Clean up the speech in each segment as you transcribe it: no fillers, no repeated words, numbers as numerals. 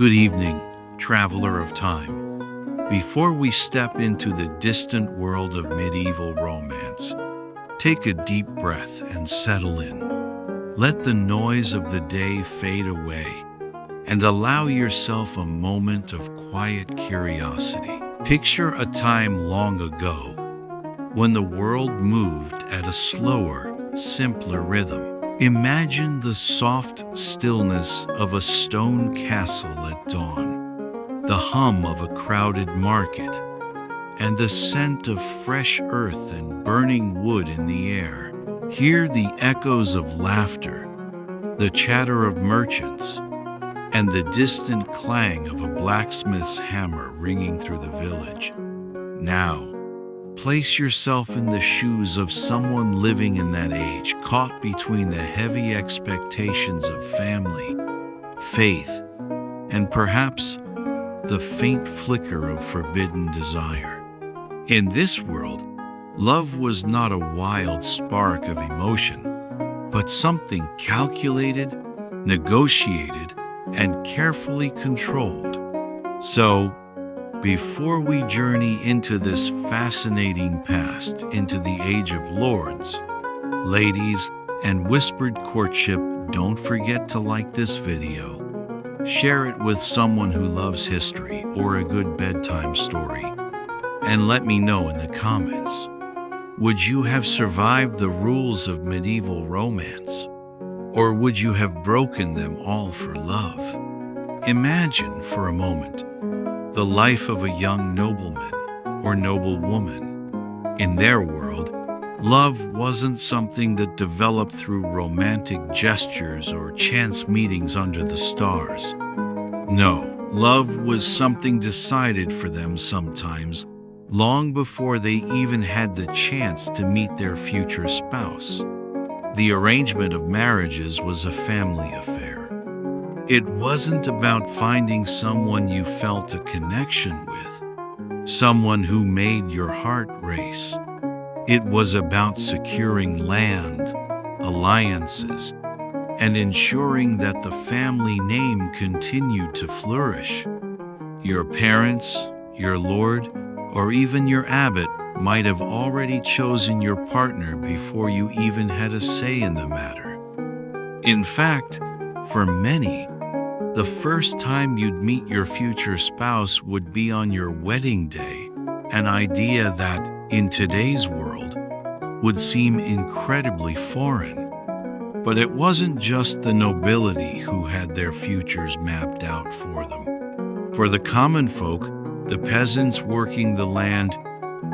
Good evening, traveler of time. Before we step into the distant world of medieval romance, take a deep breath and settle in. Let the noise of the day fade away and allow yourself a moment of quiet curiosity. Picture a time long ago when the world moved at a slower, simpler rhythm. Imagine the soft stillness of a stone castle at dawn, the hum of a crowded market, and the scent of fresh earth and burning wood in the air. Hear the echoes of laughter, the chatter of merchants, and the distant clang of a blacksmith's hammer ringing through the village. Now, place yourself in the shoes of someone living in that age, caught between the heavy expectations of family, faith, and perhaps the faint flicker of forbidden desire. In this world, love was not a wild spark of emotion, but something calculated, negotiated, and carefully controlled. So, before we journey into this fascinating past, into the age of lords, ladies, and whispered courtship, don't forget to like this video. Share it with someone who loves history or a good bedtime story. And let me know in the comments. Would you have survived the rules of medieval romance? Or would you have broken them all for love? Imagine for a moment the life of a young nobleman or noblewoman. In their world, love wasn't something that developed through romantic gestures or chance meetings under the stars. No, love was something decided for them sometimes, long before they even had the chance to meet their future spouse. The arrangement of marriages was a family affair. It wasn't about finding someone you felt a connection with, someone who made your heart race. It was about securing land, alliances, and ensuring that the family name continued to flourish. Your parents, your lord, or even your abbot might have already chosen your partner before you even had a say in the matter. In fact, for many, the first time you'd meet your future spouse would be on your wedding day, an idea that, in today's world, would seem incredibly foreign. But it wasn't just the nobility who had their futures mapped out for them. For the common folk, the peasants working the land,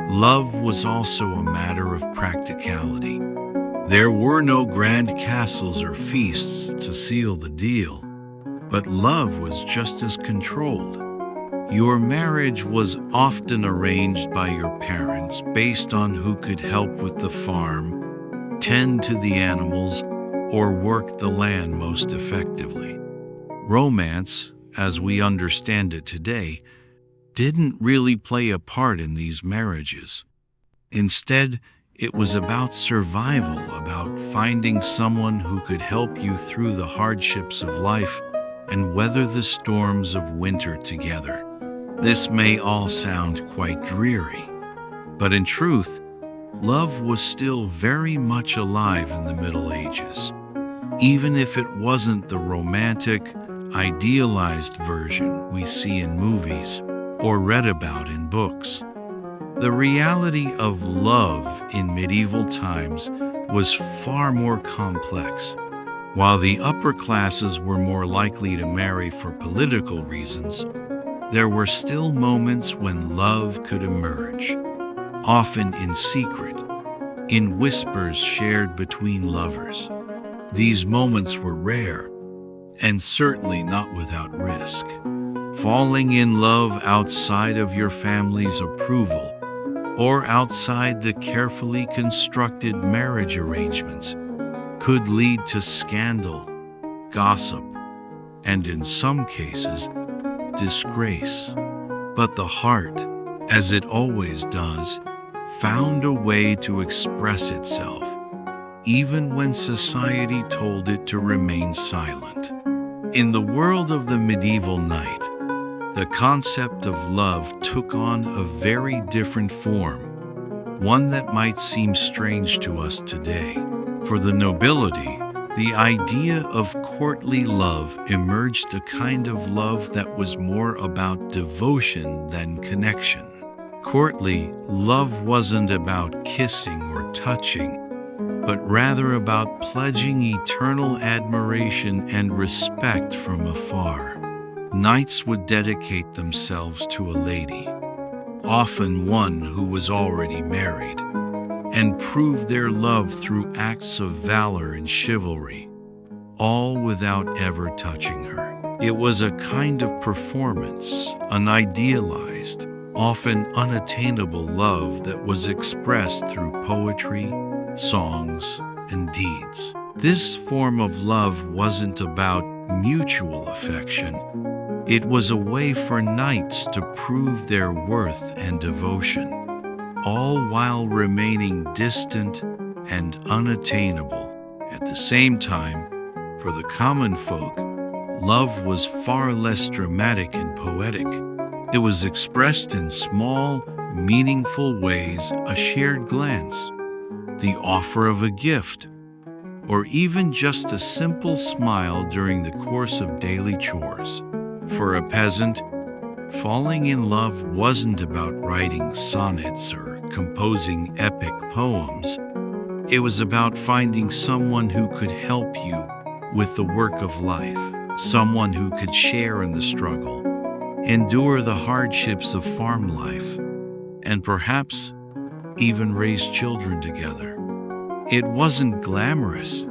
love was also a matter of practicality. There were no grand castles or feasts to seal the deal, but love was just as controlled. Your marriage was often arranged by your parents based on who could help with the farm, tend to the animals, or work the land most effectively. Romance, as we understand it today, didn't really play a part in these marriages. Instead, it was about survival, about finding someone who could help you through the hardships of life and weather the storms of winter together. This may all sound quite dreary, but in truth, love was still very much alive in the Middle Ages, even if it wasn't the romantic, idealized version we see in movies or read about in books. The reality of love in medieval times was far more complex. While the upper classes were more likely to marry for political reasons, there were still moments when love could emerge, often in secret, in whispers shared between lovers. These moments were rare, and certainly not without risk. Falling in love outside of your family's approval, or outside the carefully constructed marriage arrangements, could lead to scandal, gossip, and in some cases, disgrace. But the heart, as it always does, found a way to express itself, even when society told it to remain silent. In the world of the medieval knight, the concept of love took on a very different form, one that might seem strange to us today. For the nobility, the idea of courtly love emerged, a kind of love that was more about devotion than connection. Courtly love wasn't about kissing or touching, but rather about pledging eternal admiration and respect from afar. Knights would dedicate themselves to a lady, often one who was already married, and prove their love through acts of valor and chivalry, all without ever touching her. It was a kind of performance, an idealized, often unattainable love that was expressed through poetry, songs, and deeds. This form of love wasn't about mutual affection. It was a way for knights to prove their worth and devotion, all while remaining distant and unattainable. At the same time, for the common folk, love was far less dramatic and poetic. It was expressed in small, meaningful ways: a shared glance, the offer of a gift, or even just a simple smile during the course of daily chores. For a peasant, falling in love wasn't about writing sonnets or composing epic poems. It was about finding someone who could help you with the work of life, someone who could share in the struggle, endure the hardships of farm life, and perhaps even raise children together. It wasn't glamorous,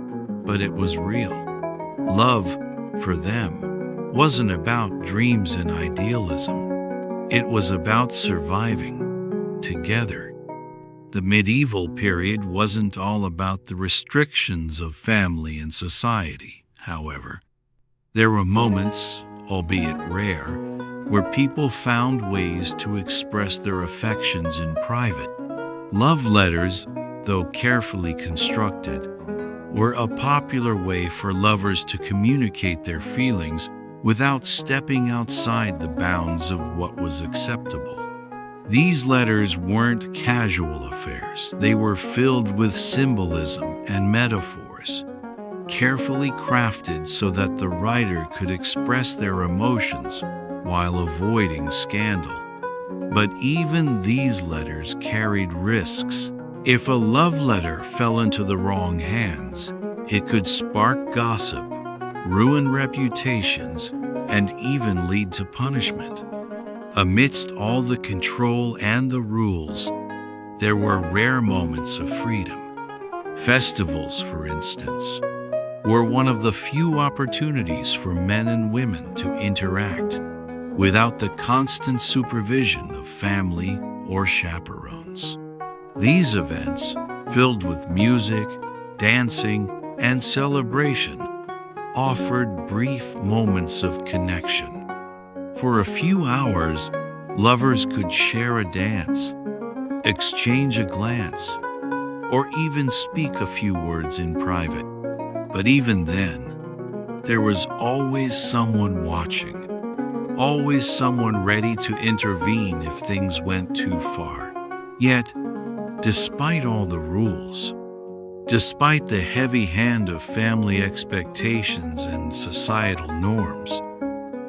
but it was real. Love, for them, wasn't about dreams and idealism. It was about surviving together. The medieval period wasn't all about the restrictions of family and society, however. There were moments, albeit rare, where people found ways to express their affections in private. Love letters, though carefully constructed, were a popular way for lovers to communicate their feelings without stepping outside the bounds of what was acceptable. These letters weren't casual affairs. They were filled with symbolism and metaphors, carefully crafted so that the writer could express their emotions while avoiding scandal. But even these letters carried risks. If a love letter fell into the wrong hands, it could spark gossip, ruin reputations, and even lead to punishment. Amidst all the control and the rules, there were rare moments of freedom. Festivals, for instance, were one of the few opportunities for men and women to interact without the constant supervision of family or chaperones. These events, filled with music, dancing, and celebration, offered brief moments of connection. For a few hours, lovers could share a dance, exchange a glance, or even speak a few words in private. But even then, there was always someone watching, always someone ready to intervene if things went too far. Yet, despite all the rules, despite the heavy hand of family expectations and societal norms,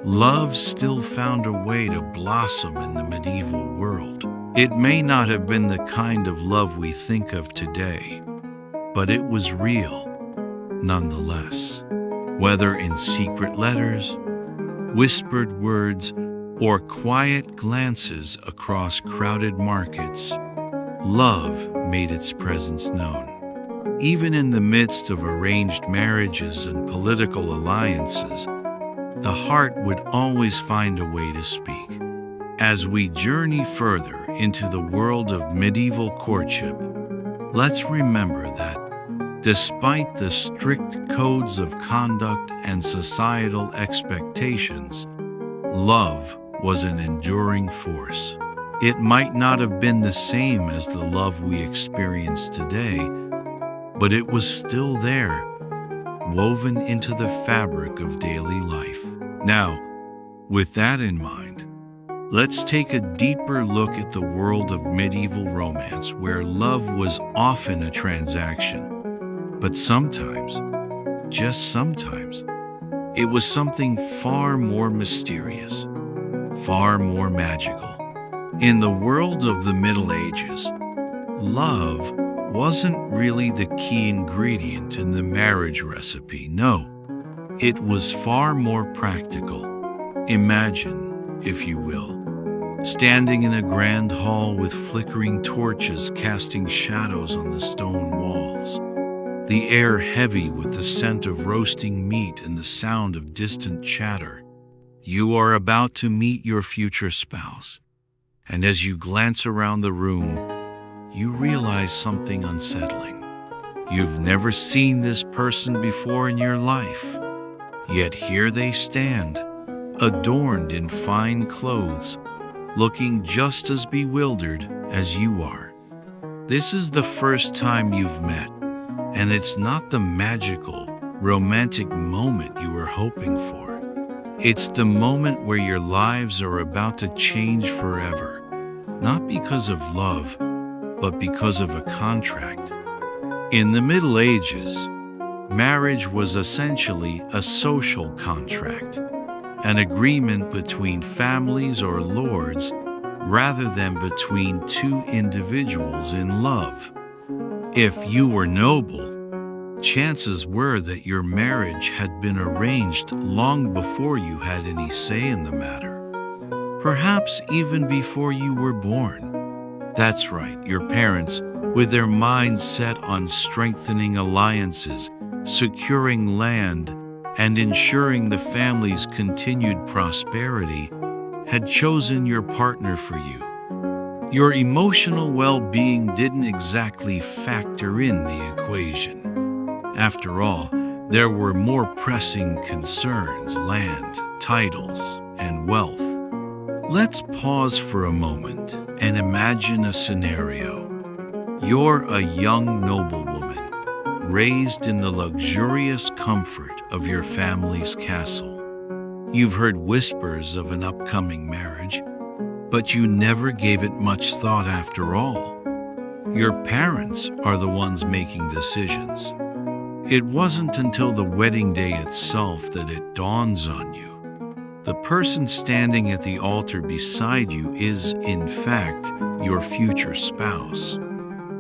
love still found a way to blossom in the medieval world. It may not have been the kind of love we think of today, but it was real, nonetheless. Whether in secret letters, whispered words, or quiet glances across crowded markets, love made its presence known. Even in the midst of arranged marriages and political alliances, the heart would always find a way to speak. As we journey further into the world of medieval courtship, let's remember that, despite the strict codes of conduct and societal expectations, love was an enduring force. It might not have been the same as the love we experience today, but it was still there, woven into the fabric of daily life. Now, with that in mind, let's take a deeper look at the world of medieval romance, where love was often a transaction. But sometimes, just sometimes, it was something far more mysterious, far more magical. In the world of the Middle Ages, love wasn't really the key ingredient in the marriage recipe. No, it was far more practical. Imagine, if you will, standing in a grand hall with flickering torches casting shadows on the stone walls, the air heavy with the scent of roasting meat and the sound of distant chatter. You are about to meet your future spouse, and as you glance around the room, you realize something unsettling. You've never seen this person before in your life, yet here they stand, adorned in fine clothes, looking just as bewildered as you are. This is the first time you've met, and it's not the magical, romantic moment you were hoping for. It's the moment where your lives are about to change forever, not because of love, but because of a contract. In the Middle Ages, marriage was essentially a social contract, an agreement between families or lords rather than between two individuals in love. If you were noble, chances were that your marriage had been arranged long before you had any say in the matter, perhaps even before you were born. That's right, your parents, with their minds set on strengthening alliances, securing land, and ensuring the family's continued prosperity, had chosen your partner for you. Your emotional well-being didn't exactly factor in the equation. After all, there were more pressing concerns: land, titles, and wealth. Let's pause for a moment and imagine a scenario. You're a young noblewoman, raised in the luxurious comfort of your family's castle. You've heard whispers of an upcoming marriage, but you never gave it much thought after all. Your parents are the ones making decisions. It wasn't until the wedding day itself that it dawns on you. The person standing at the altar beside you is, in fact, your future spouse.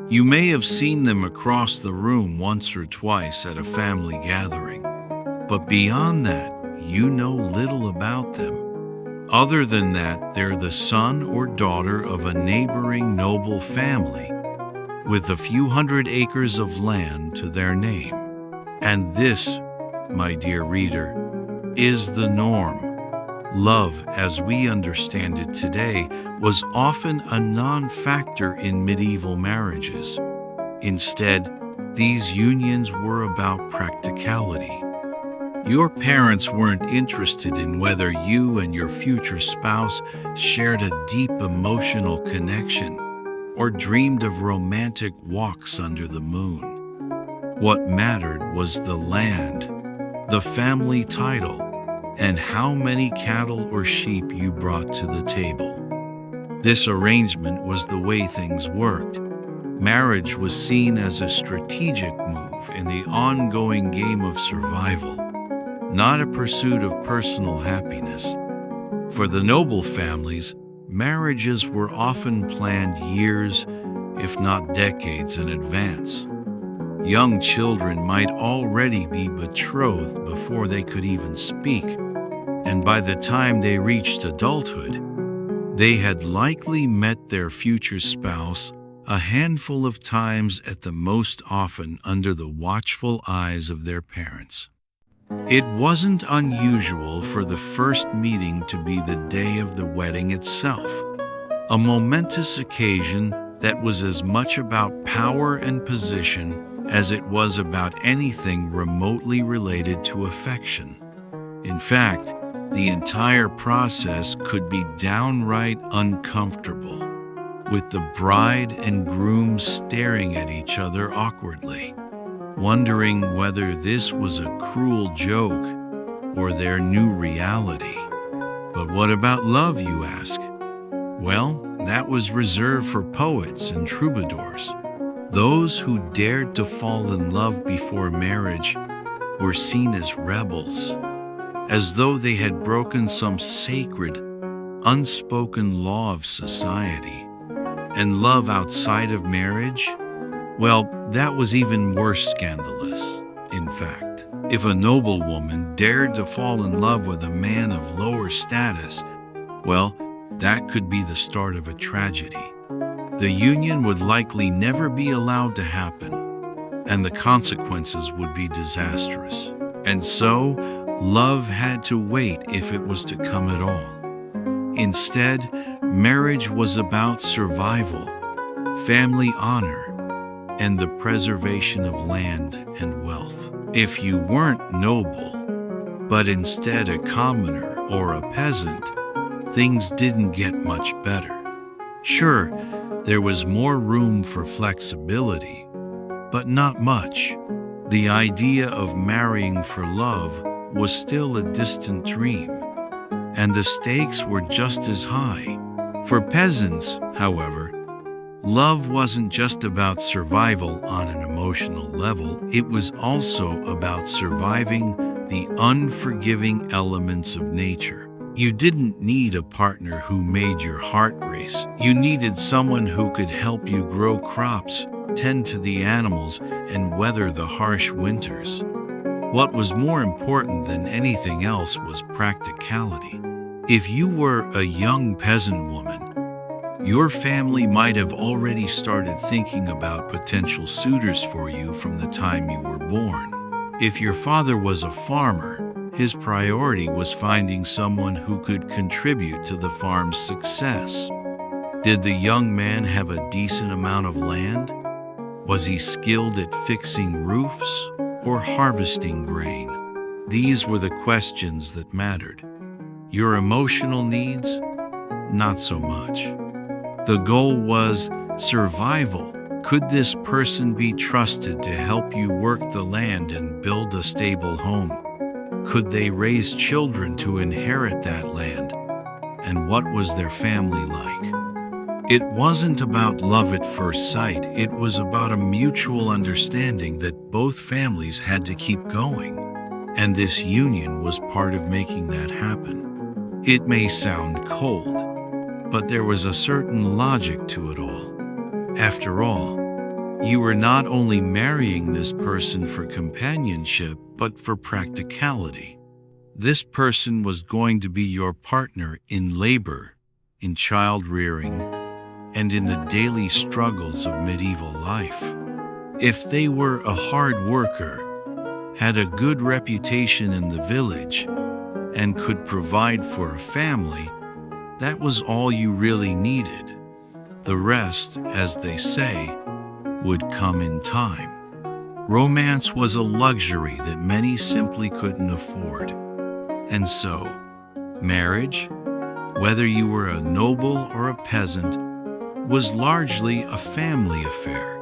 You may have seen them across the room once or twice at a family gathering, but beyond that, you know little about them. Other than that, they're the son or daughter of a neighboring noble family with a few hundred acres of land to their name. And this, my dear reader, is the norm. Love, as we understand it today, was often a non-factor in medieval marriages. Instead, these unions were about practicality. Your parents weren't interested in whether you and your future spouse shared a deep emotional connection or dreamed of romantic walks under the moon. What mattered was the land, the family title, and how many cattle or sheep you brought to the table. This arrangement was the way things worked. Marriage was seen as a strategic move in the ongoing game of survival, not a pursuit of personal happiness. For the noble families, marriages were often planned years, if not decades, in advance. Young children might already be betrothed before they could even speak, and by the time they reached adulthood, they had likely met their future spouse a handful of times at the most, often under the watchful eyes of their parents. It wasn't unusual for the first meeting to be the day of the wedding itself, a momentous occasion that was as much about power and position as it was about anything remotely related to affection. In fact, the entire process could be downright uncomfortable, with the bride and groom staring at each other awkwardly. wondering whether this was a cruel joke or their new reality. But what about love, you ask? Well, that was reserved for poets and troubadours. Those who dared to fall in love before marriage were seen as rebels, as though they had broken some sacred, unspoken law of society. And love outside of marriage? Well, that was even worse scandalous. In fact, if a noble woman dared to fall in love with a man of lower status, well, that could be the start of a tragedy. The union would likely never be allowed to happen, and the consequences would be disastrous. And so, love had to wait if it was to come at all. Instead, marriage was about survival, family honor, and the preservation of land and wealth. If you weren't noble, but instead a commoner or a peasant, things didn't get much better. Sure, there was more room for flexibility, but not much. The idea of marrying for love was still a distant dream, and the stakes were just as high. For peasants, however, love wasn't just about survival on an emotional level, it was also about surviving the unforgiving elements of nature. You didn't need a partner who made your heart race. You needed someone who could help you grow crops, tend to the animals, and weather the harsh winters. What was more important than anything else was practicality. If you were a young peasant woman, your family might have already started thinking about potential suitors for you from the time you were born. If your father was a farmer, his priority was finding someone who could contribute to the farm's success. Did the young man have a decent amount of land? Was he skilled at fixing roofs or harvesting grain? These were the questions that mattered. Your emotional needs? Not so much. The goal was survival. Could this person be trusted to help you work the land and build a stable home? Could they raise children to inherit that land? And what was their family like? It wasn't about love at first sight. It was about a mutual understanding that both families had to keep going. And this union was part of making that happen. It may sound cold, but there was a certain logic to it all. After all, you were not only marrying this person for companionship, but for practicality. This person was going to be your partner in labor, in child rearing, and in the daily struggles of medieval life. If they were a hard worker, had a good reputation in the village, and could provide for a family, that was all you really needed. The rest, as they say, would come in time. Romance was a luxury that many simply couldn't afford. And so, marriage, whether you were a noble or a peasant, was largely a family affair.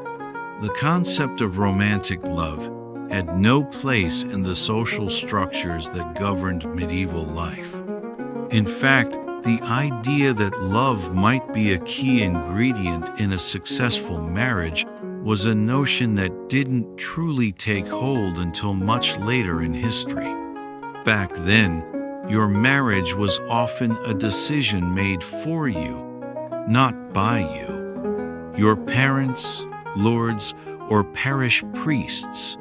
The concept of romantic love had no place in the social structures that governed medieval life. In fact, the idea that love might be a key ingredient in a successful marriage was a notion that didn't truly take hold until much later in history. Back then, your marriage was often a decision made for you, not by you. Your parents, lords, or parish priests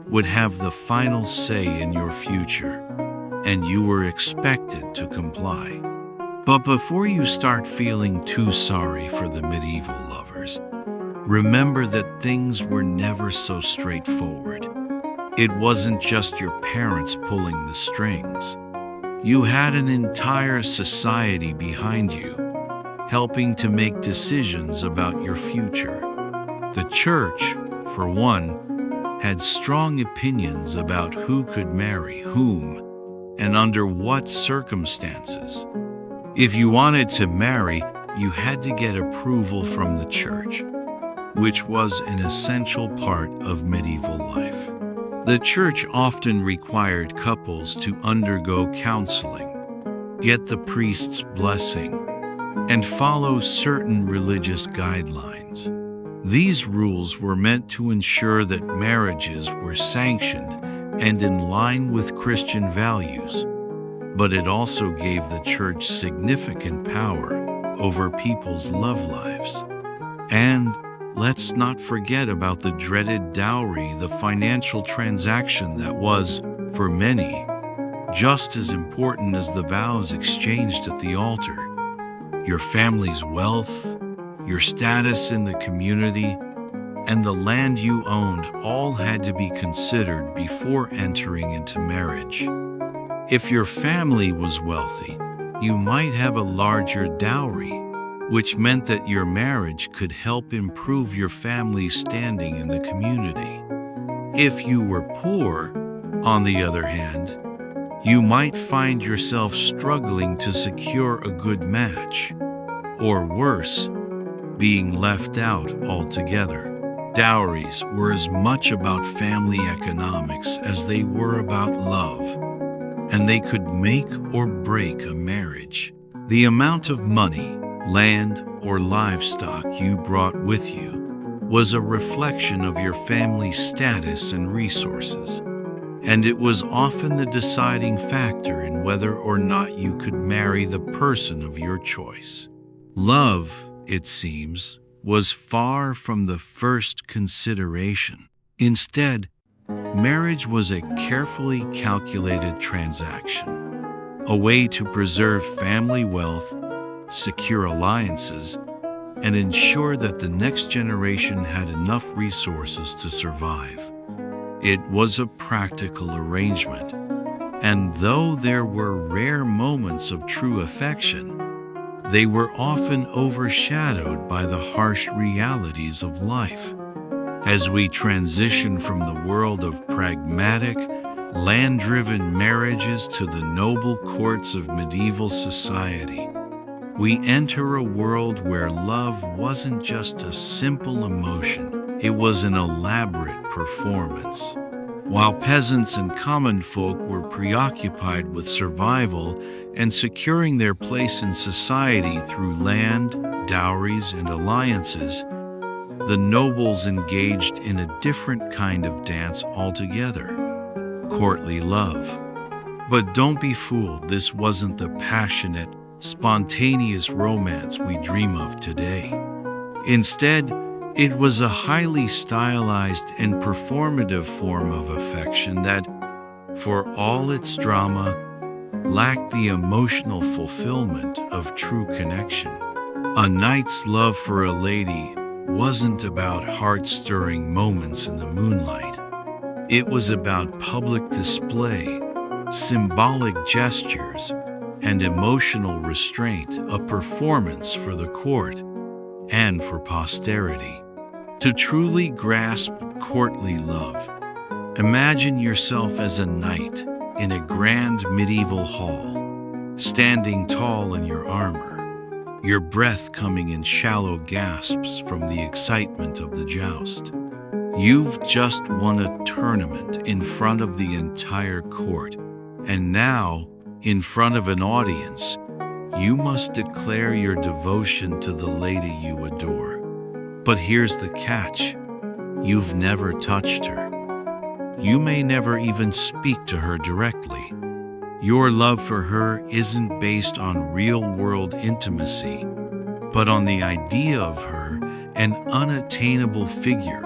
would have the final say in your future, and you were expected to comply. But before you start feeling too sorry for the medieval lovers, remember that things were never so straightforward. It wasn't just your parents pulling the strings. You had an entire society behind you, helping to make decisions about your future. The church, for one, had strong opinions about who could marry whom and under what circumstances. If you wanted to marry, you had to get approval from the church, which was an essential part of medieval life. The church often required couples to undergo counseling, get the priest's blessing, and follow certain religious guidelines. These rules were meant to ensure that marriages were sanctioned and in line with Christian values, but it also gave the church significant power over people's love lives. And let's not forget about the dreaded dowry, the financial transaction that was, for many, just as important as the vows exchanged at the altar. Your family's wealth, your status in the community, and the land you owned all had to be considered before entering into marriage. If your family was wealthy, you might have a larger dowry, which meant that your marriage could help improve your family's standing in the community. If you were poor, on the other hand, you might find yourself struggling to secure a good match, or worse, being left out altogether. Dowries were as much about family economics as they were about love, and they could make or break a marriage. The amount of money, land, or livestock you brought with you was a reflection of your family's status and resources, and it was often the deciding factor in whether or not you could marry the person of your choice. Love, it seems, was far from the first consideration. Instead, marriage was a carefully calculated transaction, a way to preserve family wealth, secure alliances, and ensure that the next generation had enough resources to survive. It was a practical arrangement, and though there were rare moments of true affection, they were often overshadowed by the harsh realities of life. As we transition from the world of pragmatic, land-driven marriages to the noble courts of medieval society, we enter a world where love wasn't just a simple emotion, it was an elaborate performance. While peasants and common folk were preoccupied with survival and securing their place in society through land, dowries, and alliances, the nobles engaged in a different kind of dance altogether: courtly love. But don't be fooled, this wasn't the passionate, spontaneous romance we dream of today. Instead, it was a highly stylized and performative form of affection that, for all its drama, lacked the emotional fulfillment of true connection. A knight's love for a lady wasn't about heart-stirring moments in the moonlight. It was about public display, symbolic gestures, and emotional restraint, a performance for the court and for posterity. To truly grasp courtly love, imagine yourself as a knight in a grand medieval hall, standing tall in your armor, your breath coming in shallow gasps from the excitement of the joust. You've just won a tournament in front of the entire court, and now, in front of an audience, you must declare your devotion to the lady you adore. But here's the catch: you've never touched her. You may never even speak to her directly. Your love for her isn't based on real-world intimacy, but on the idea of her, an unattainable figure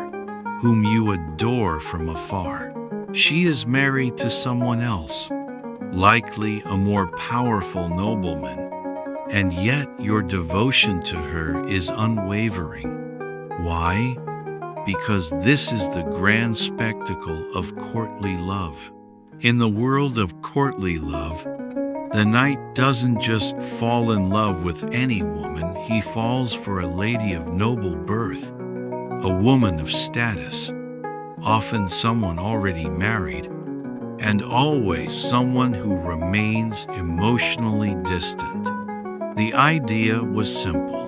whom you adore from afar. She is married to someone else, likely a more powerful nobleman, and yet your devotion to her is unwavering. Why? Because this is the grand spectacle of courtly love. In the world of courtly love, the knight doesn't just fall in love with any woman, he falls for a lady of noble birth, a woman of status, often someone already married, and always someone who remains emotionally distant. The idea was simple.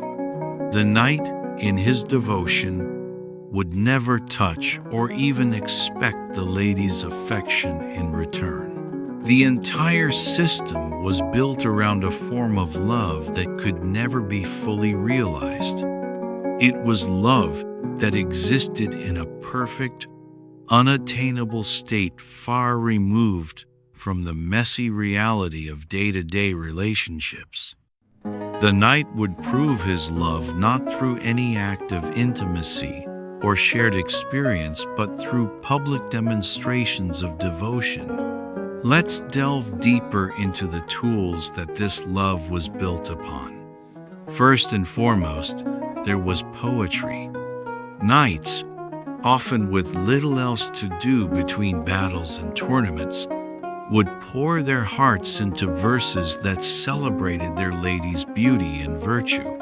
The knight, in his devotion, would never touch or even expect the lady's affection in return. The entire system was built around a form of love that could never be fully realized. It was love that existed in a perfect, unattainable state far removed from the messy reality of day-to-day relationships. The knight would prove his love not through any act of intimacy or shared experience, but through public demonstrations of devotion. Let's delve deeper into the tools that this love was built upon. First and foremost, there was poetry. Knights, often with little else to do between battles and tournaments, would pour their hearts into verses that celebrated their lady's beauty and virtue,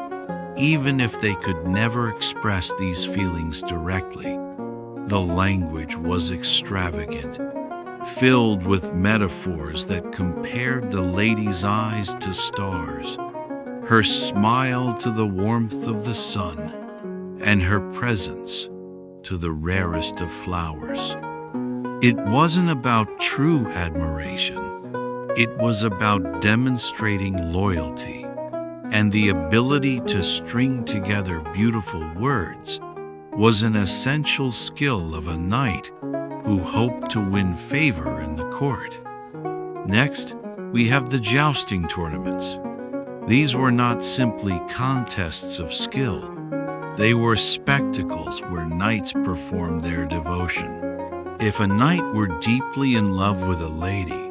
even if they could never express these feelings directly. The language was extravagant, filled with metaphors that compared the lady's eyes to stars, her smile to the warmth of the sun, and her presence to the rarest of flowers. It wasn't about true admiration. It was about demonstrating loyalty and the ability to string together beautiful words was an essential skill of a knight who hoped to win favor in the court. Next, we have the jousting tournaments. These were not simply contests of skill. They were spectacles where knights performed their devotion. If a knight were deeply in love with a lady,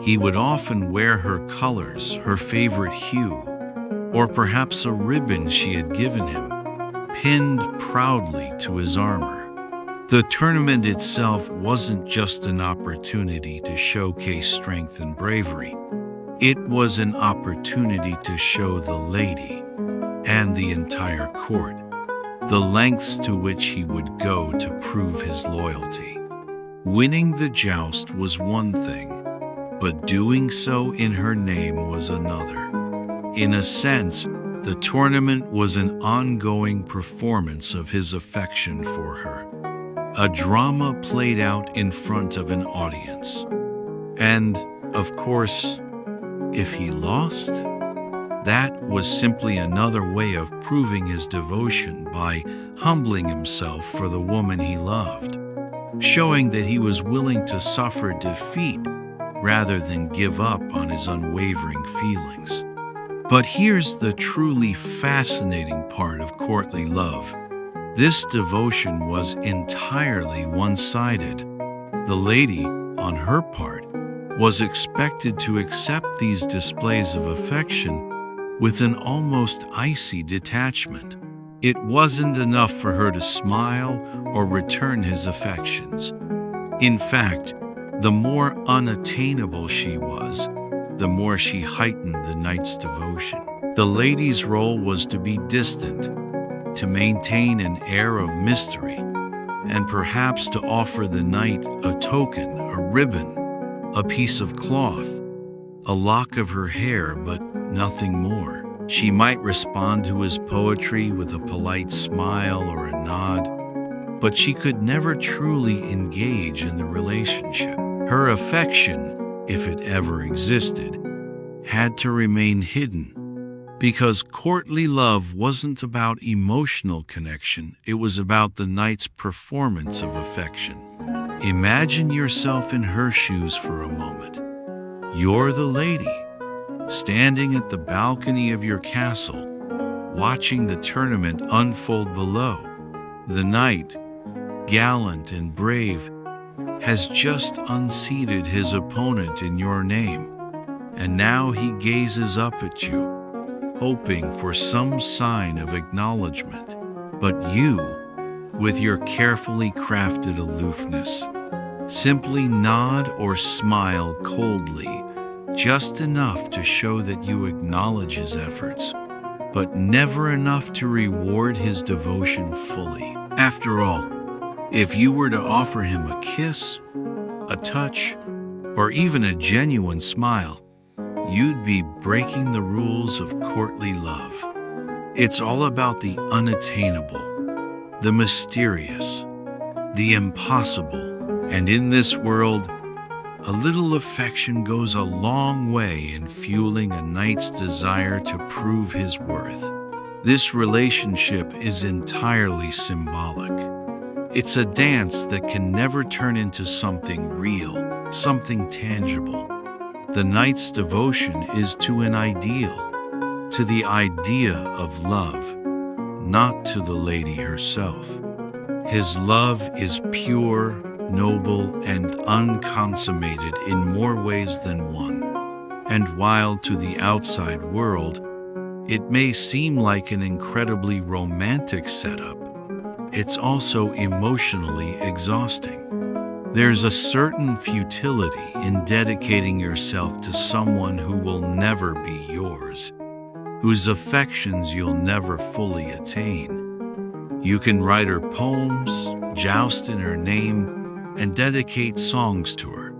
he would often wear her colors, her favorite hue, or perhaps a ribbon she had given him, pinned proudly to his armor. The tournament itself wasn't just an opportunity to showcase strength and bravery. It was an opportunity to show the lady and the entire court the lengths to which he would go to prove his loyalty. Winning the joust was one thing, but doing so in her name was another. In a sense, the tournament was an ongoing performance of his affection for her, a drama played out in front of an audience. And, of course, if he lost, that was simply another way of proving his devotion by humbling himself for the woman he loved, showing that he was willing to suffer defeat rather than give up on his unwavering feelings. But here's the truly fascinating part of courtly love. This devotion was entirely one-sided. The lady, on her part, was expected to accept these displays of affection with an almost icy detachment. It wasn't enough for her to smile or return his affections. In fact, the more unattainable she was, the more she heightened the knight's devotion. The lady's role was to be distant, to maintain an air of mystery, and perhaps to offer the knight a token, a ribbon, a piece of cloth, a lock of her hair, but nothing more. She might respond to his poetry with a polite smile or a nod, but she could never truly engage in the relationship. Her affection, if it ever existed, had to remain hidden, because courtly love wasn't about emotional connection, it was about the knight's performance of affection. Imagine yourself in her shoes for a moment. You're the lady, standing at the balcony of your castle, watching the tournament unfold below. The knight, gallant and brave, has just unseated his opponent in your name, and now he gazes up at you, hoping for some sign of acknowledgement. But you, with your carefully crafted aloofness, simply nod or smile coldly, just enough to show that you acknowledge his efforts, but never enough to reward his devotion fully. After all, if you were to offer him a kiss, a touch, or even a genuine smile, you'd be breaking the rules of courtly love. It's all about the unattainable, the mysterious, the impossible. And in this world, a little affection goes a long way in fueling a knight's desire to prove his worth. This relationship is entirely symbolic. It's a dance that can never turn into something real, something tangible. The knight's devotion is to an ideal, to the idea of love, not to the lady herself. His love is pure, noble, and unconsummated in more ways than one. And while to the outside world, it may seem like an incredibly romantic setup, it's also emotionally exhausting. There's a certain futility in dedicating yourself to someone who will never be yours, whose affections you'll never fully attain. You can write her poems, joust in her name, and dedicate songs to her,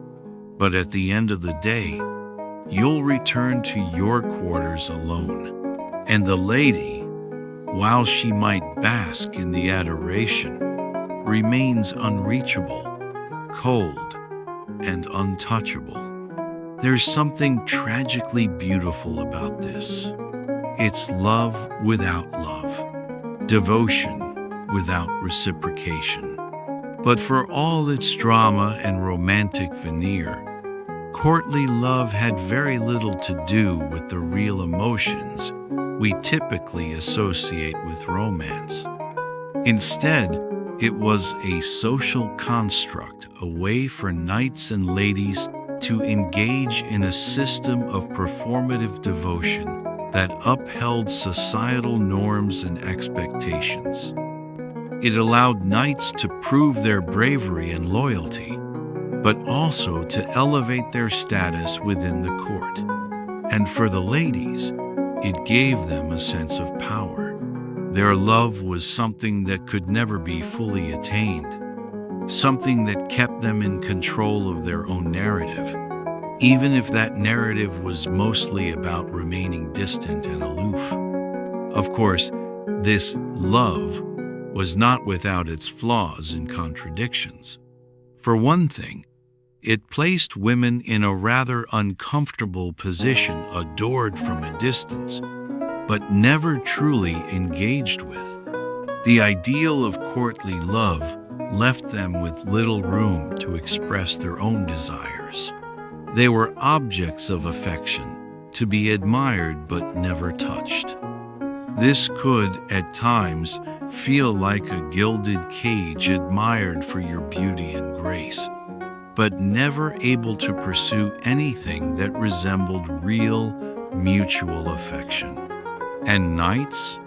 but at the end of the day, you'll return to your quarters alone. And the lady, while she might bask in the adoration, remains unreachable, cold, and untouchable. There's something tragically beautiful about this. It's love without love, devotion without reciprocation. But for all its drama and romantic veneer, courtly love had very little to do with the real emotions we typically associate with romance. Instead, it was a social construct, a way for knights and ladies to engage in a system of performative devotion that upheld societal norms and expectations. It allowed knights to prove their bravery and loyalty, but also to elevate their status within the court. And for the ladies, it gave them a sense of power. Their love was something that could never be fully attained, something that kept them in control of their own narrative, even if that narrative was mostly about remaining distant and aloof. Of course, this love was not without its flaws and contradictions. For one thing, it placed women in a rather uncomfortable position, adored from a distance, but never truly engaged with. The ideal of courtly love left them with little room to express their own desires. They were objects of affection, to be admired but never touched. This could, at times, feel like a gilded cage admired for your beauty and grace, but never able to pursue anything that resembled real, mutual affection. And knights?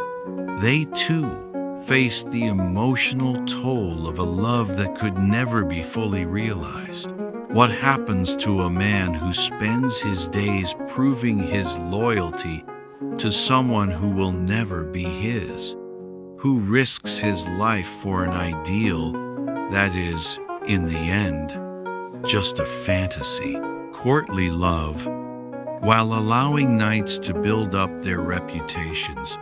They too faced the emotional toll of a love that could never be fully realized. What happens to a man who spends his days proving his loyalty to someone who will never be his, who risks his life for an ideal that is, in the end, just a fantasy? Courtly love, while allowing knights to build up their reputations,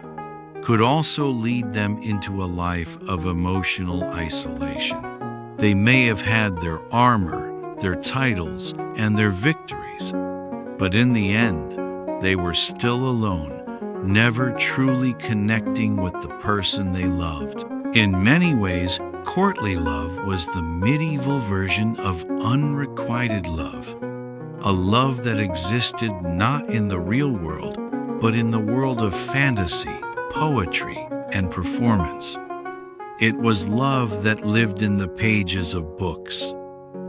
could also lead them into a life of emotional isolation. They may have had their armor, their titles, and their victories, but in the end, they were still alone, never truly connecting with the person they loved. In many ways, courtly love was the medieval version of unrequited love, a love that existed not in the real world, but in the world of fantasy, poetry, and performance. It was love that lived in the pages of books,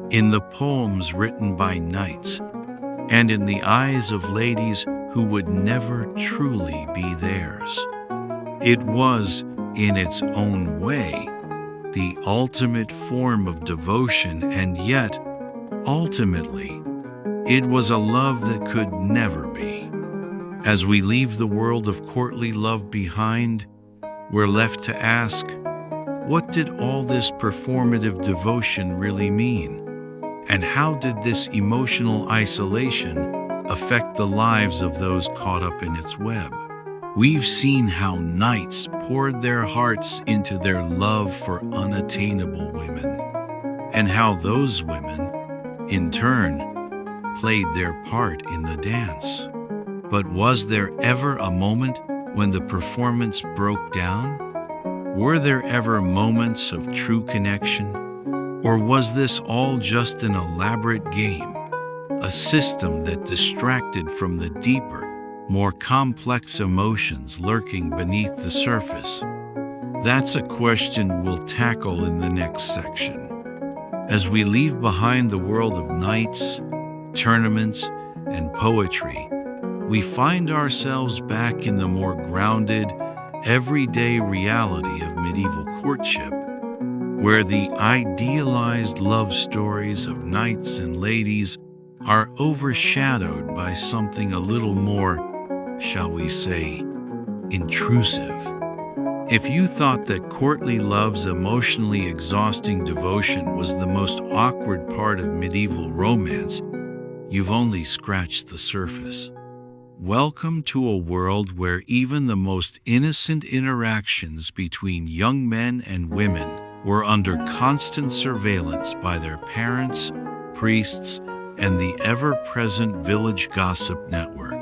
in the poems written by knights, and in the eyes of ladies who would never truly be theirs. It was, in its own way, the ultimate form of devotion, and yet, ultimately, it was a love that could never be. As we leave the world of courtly love behind, we're left to ask, what did all this performative devotion really mean? And how did this emotional isolation affect the lives of those caught up in its web? We've seen how knights poured their hearts into their love for unattainable women, and how those women, in turn, played their part in the dance. But was there ever a moment when the performance broke down? Were there ever moments of true connection? Or was this all just an elaborate game, a system that distracted from the deeper, more complex emotions lurking beneath the surface? That's a question we'll tackle in the next section, as we leave behind the world of knights, tournaments, and poetry. We find ourselves back in the more grounded, everyday reality of medieval courtship, where the idealized love stories of knights and ladies are overshadowed by something a little more, shall we say, intrusive. If you thought that courtly love's emotionally exhausting devotion was the most awkward part of medieval romance, you've only scratched the surface. Welcome to a world where even the most innocent interactions between young men and women were under constant surveillance by their parents, priests, and the ever-present village gossip network.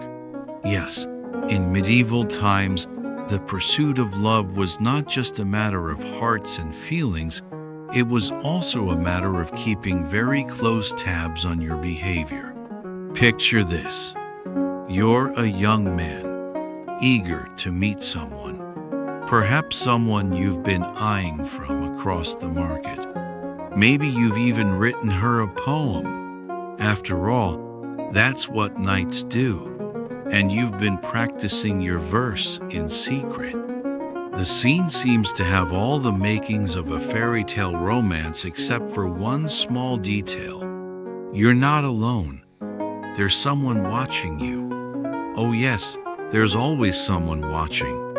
Yes, in medieval times, the pursuit of love was not just a matter of hearts and feelings, it was also a matter of keeping very close tabs on your behavior. Picture this. You're a young man, eager to meet someone, perhaps someone you've been eyeing from across the market. Maybe you've even written her a poem. After all, that's what knights do, and you've been practicing your verse in secret. The scene seems to have all the makings of a fairy tale romance except for one small detail. You're not alone. There's someone watching you. Oh yes, there's always someone watching.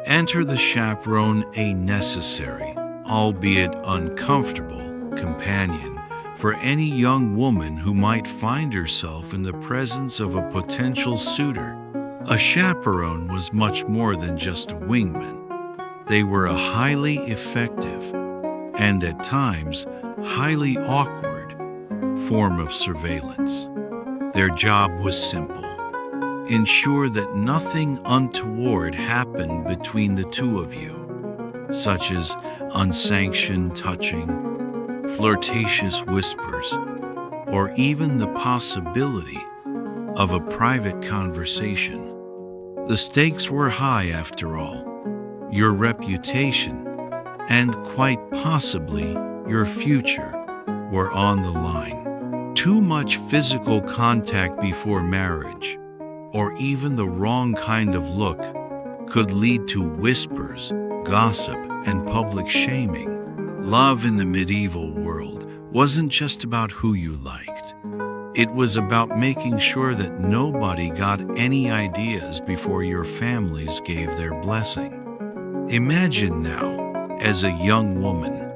Enter the chaperone, a necessary, albeit uncomfortable, companion for any young woman who might find herself in the presence of a potential suitor. A chaperone was much more than just a wingman. They were a highly effective, and at times, highly awkward, form of surveillance. Their job was simple. Ensure that nothing untoward happened between the two of you, such as unsanctioned touching, flirtatious whispers, or even the possibility of a private conversation. The stakes were high after all. Your reputation, and quite possibly your future, were on the line. Too much physical contact before marriage, or even the wrong kind of look, could lead to whispers, gossip, and public shaming. Love in the medieval world wasn't just about who you liked. It was about making sure that nobody got any ideas before your families gave their blessing. Imagine now, as a young woman,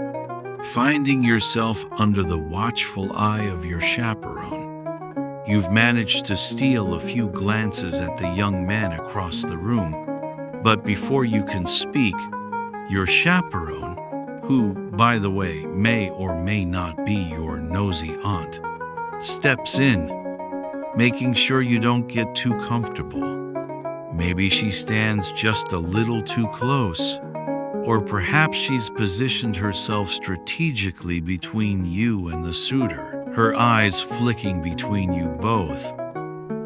finding yourself under the watchful eye of your chaperone. You've managed to steal a few glances at the young man across the room, but before you can speak, your chaperone, who, by the way, may or may not be your nosy aunt, steps in, making sure you don't get too comfortable. Maybe she stands just a little too close, or perhaps she's positioned herself strategically between you and the suitor, her eyes flicking between you both,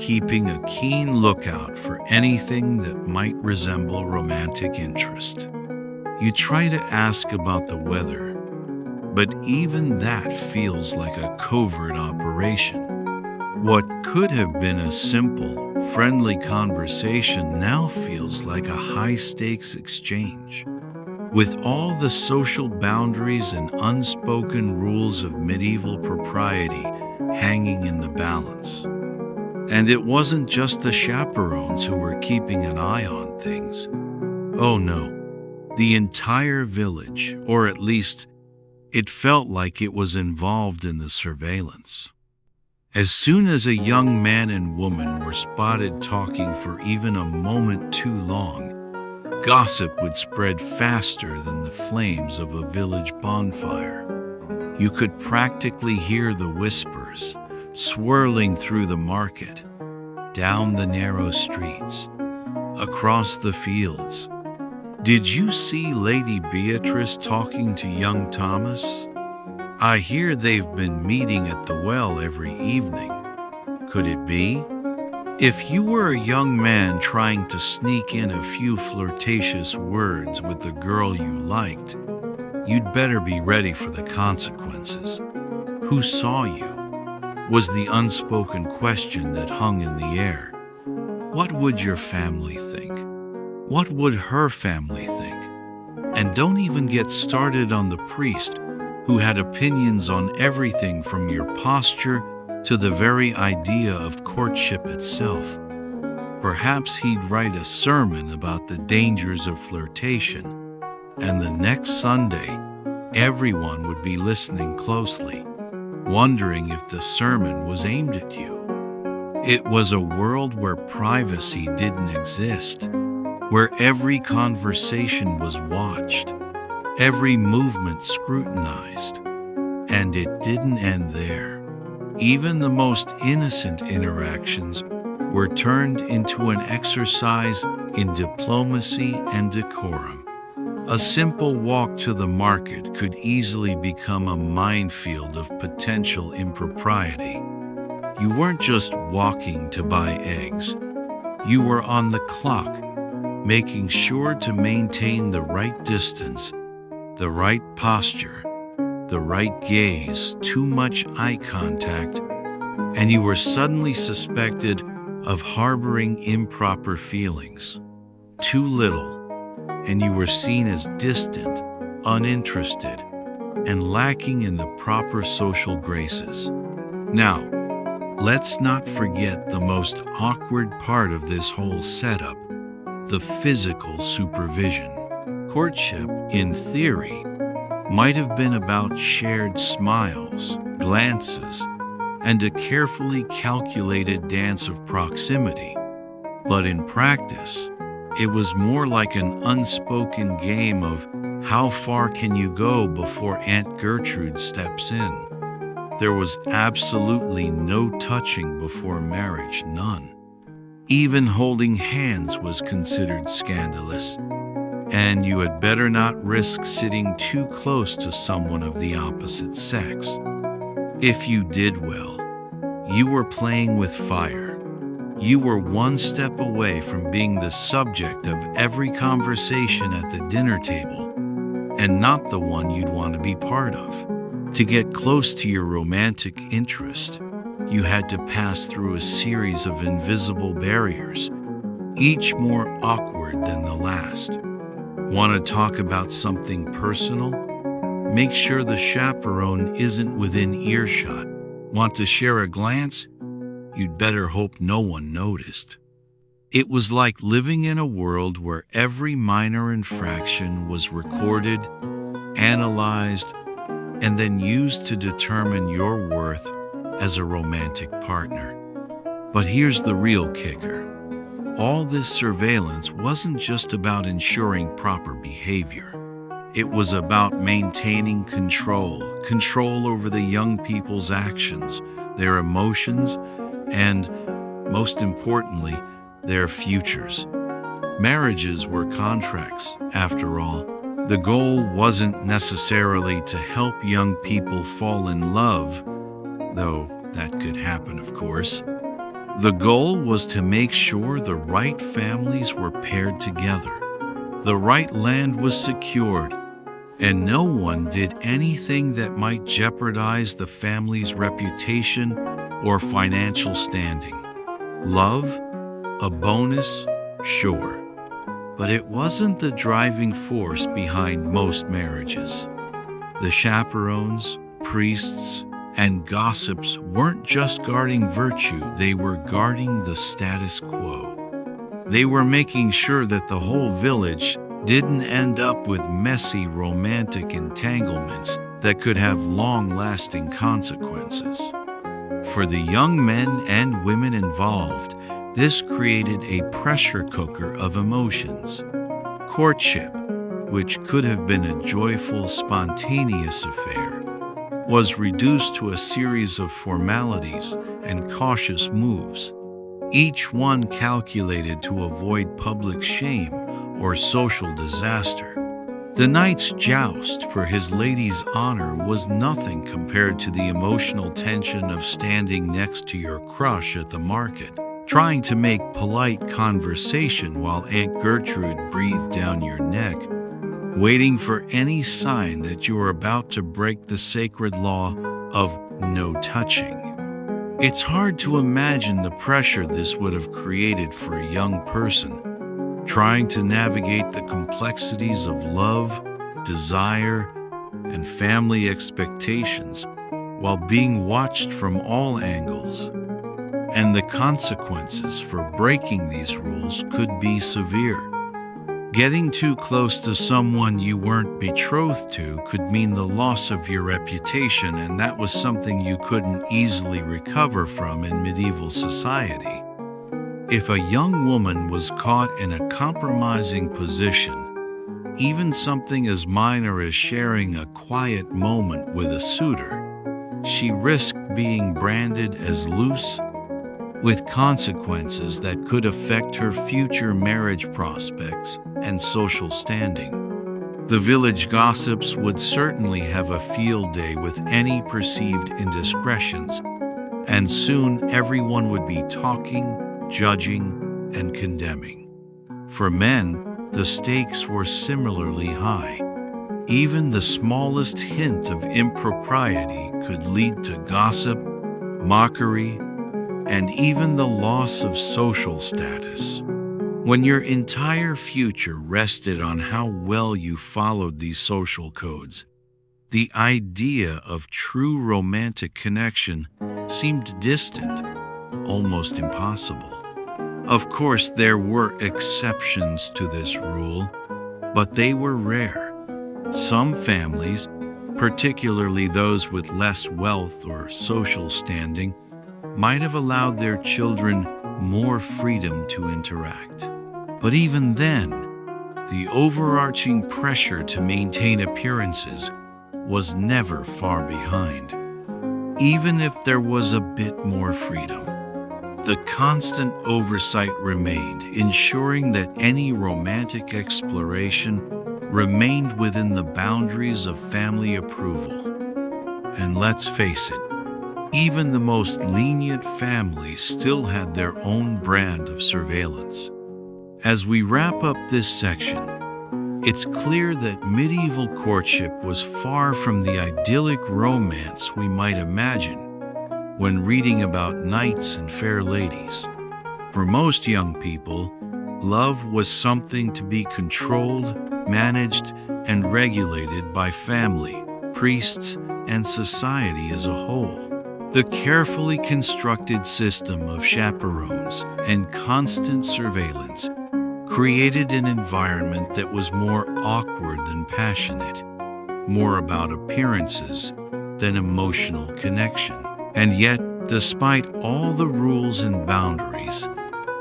keeping a keen lookout for anything that might resemble romantic interest. You try to ask about the weather, but even that feels like a covert operation. What could have been a simple, friendly conversation now feels like a high-stakes exchange. With all the social boundaries and unspoken rules of medieval propriety hanging in the balance. And it wasn't just the chaperones who were keeping an eye on things. Oh no, the entire village, or at least it felt like it was involved in the surveillance. As soon as a young man and woman were spotted talking for even a moment too long, Gossip would spread faster than the flames of a village bonfire. You could practically hear the whispers swirling through the market, down the narrow streets, across the fields. Did you see Lady Beatrice talking to young Thomas? I hear they've been meeting at the well every evening. Could it be? If you were a young man trying to sneak in a few flirtatious words with the girl you liked, you'd better be ready for the consequences. Who saw you? Was the unspoken question that hung in the air. What would your family think? What would her family think? And don't even get started on the priest, who had opinions on everything from your posture to the very idea of courtship itself. Perhaps he'd write a sermon about the dangers of flirtation, and the next Sunday, everyone would be listening closely, wondering if the sermon was aimed at you. It was a world where privacy didn't exist, where every conversation was watched, every movement scrutinized. And it didn't end there. Even the most innocent interactions were turned into an exercise in diplomacy and decorum. A simple walk to the market could easily become a minefield of potential impropriety. You weren't just walking to buy eggs. You were on the clock, making sure to maintain the right distance, the right posture, the right gaze, too much eye contact, and you were suddenly suspected of harboring improper feelings. Too little, and you were seen as distant, uninterested, and lacking in the proper social graces. Now, let's not forget the most awkward part of this whole setup, the physical supervision. Courtship, in theory, might have been about shared smiles, glances, and a carefully calculated dance of proximity. But in practice, it was more like an unspoken game of how far can you go before Aunt Gertrude steps in. There was absolutely no touching before marriage, none. Even holding hands was considered scandalous. And you had better not risk sitting too close to someone of the opposite sex. If you did well, you were playing with fire. You were one step away from being the subject of every conversation at the dinner table, and not the one you'd want to be part of. To get close to your romantic interest, you had to pass through a series of invisible barriers, each more awkward than the last. Want to talk about something personal? Make sure the chaperone isn't within earshot. Want to share a glance? You'd better hope no one noticed. It was like living in a world where every minor infraction was recorded, analyzed, and then used to determine your worth as a romantic partner. But here's the real kicker. All this surveillance wasn't just about ensuring proper behavior. It was about maintaining control over the young people's actions, their emotions, and, most importantly, their futures. Marriages were contracts, after all. The goal wasn't necessarily to help young people fall in love, though that could happen, of course. The goal was to make sure the right families were paired together, the right land was secured, and no one did anything that might jeopardize the family's reputation or financial standing. Love? A bonus? Sure. But it wasn't the driving force behind most marriages. The chaperones, priests, and gossips weren't just guarding virtue, they were guarding the status quo. They were making sure that the whole village didn't end up with messy romantic entanglements that could have long-lasting consequences. For the young men and women involved, this created a pressure cooker of emotions. Courtship, which could have been a joyful, spontaneous affair, was reduced to a series of formalities and cautious moves, each one calculated to avoid public shame or social disaster. The knight's joust for his lady's honor was nothing compared to the emotional tension of standing next to your crush at the market, trying to make polite conversation while Aunt Gertrude breathed down your neck, waiting for any sign that you are about to break the sacred law of no touching. It's hard to imagine the pressure this would have created for a young person, trying to navigate the complexities of love, desire, and family expectations while being watched from all angles. And the consequences for breaking these rules could be severe. Getting too close to someone you weren't betrothed to could mean the loss of your reputation, and that was something you couldn't easily recover from in medieval society. If a young woman was caught in a compromising position, even something as minor as sharing a quiet moment with a suitor, she risked being branded as loose, with consequences that could affect her future marriage prospects and social standing. The village gossips would certainly have a field day with any perceived indiscretions, and soon everyone would be talking, judging, and condemning. For men, the stakes were similarly high. Even the smallest hint of impropriety could lead to gossip, mockery, and even the loss of social status. When your entire future rested on how well you followed these social codes, the idea of true romantic connection seemed distant, almost impossible. Of course, there were exceptions to this rule, but they were rare. Some families, particularly those with less wealth or social standing, might have allowed their children more freedom to interact. But even then, the overarching pressure to maintain appearances was never far behind. Even if there was a bit more freedom, the constant oversight remained, ensuring that any romantic exploration remained within the boundaries of family approval. And let's face it, even the most lenient families still had their own brand of surveillance. As we wrap up this section, it's clear that medieval courtship was far from the idyllic romance we might imagine when reading about knights and fair ladies. For most young people, love was something to be controlled, managed, and regulated by family, priests, and society as a whole. The carefully constructed system of chaperones and constant surveillance created an environment that was more awkward than passionate, more about appearances than emotional connection. And yet, despite all the rules and boundaries,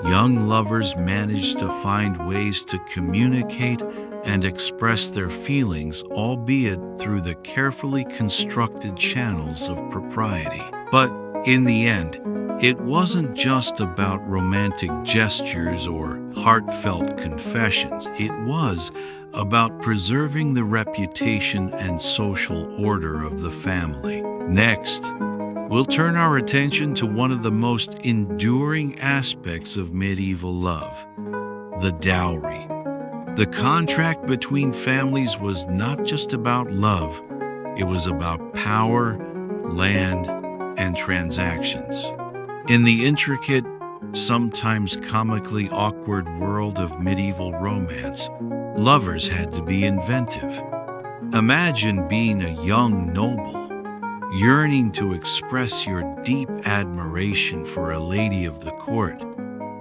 young lovers managed to find ways to communicate and express their feelings, albeit through the carefully constructed channels of propriety. But in the end, it wasn't just about romantic gestures or heartfelt confessions. It was about preserving the reputation and social order of the family. Next, we'll turn our attention to one of the most enduring aspects of medieval love, the dowry. The contract between families was not just about love, it was about power, land, and transactions. In the intricate, sometimes comically awkward world of medieval romance, lovers had to be inventive. Imagine being a young noble, yearning to express your deep admiration for a lady of the court,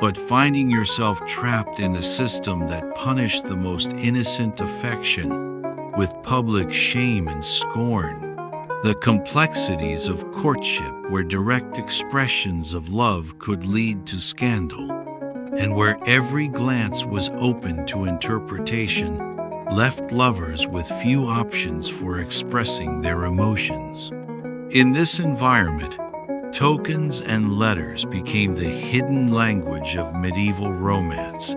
but finding yourself trapped in a system that punished the most innocent affection with public shame and scorn. The complexities of courtship, where direct expressions of love could lead to scandal, and where every glance was open to interpretation, left lovers with few options for expressing their emotions. In this environment, tokens and letters became the hidden language of medieval romance,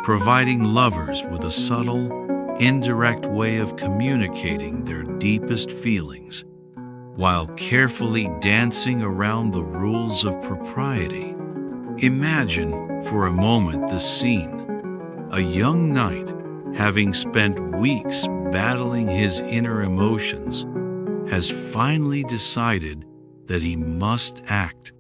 providing lovers with a subtle, indirect way of communicating their deepest feelings, while carefully dancing around the rules of propriety. Imagine, for a moment, the scene. A young knight, having spent weeks battling his inner emotions, has finally decided that he must act.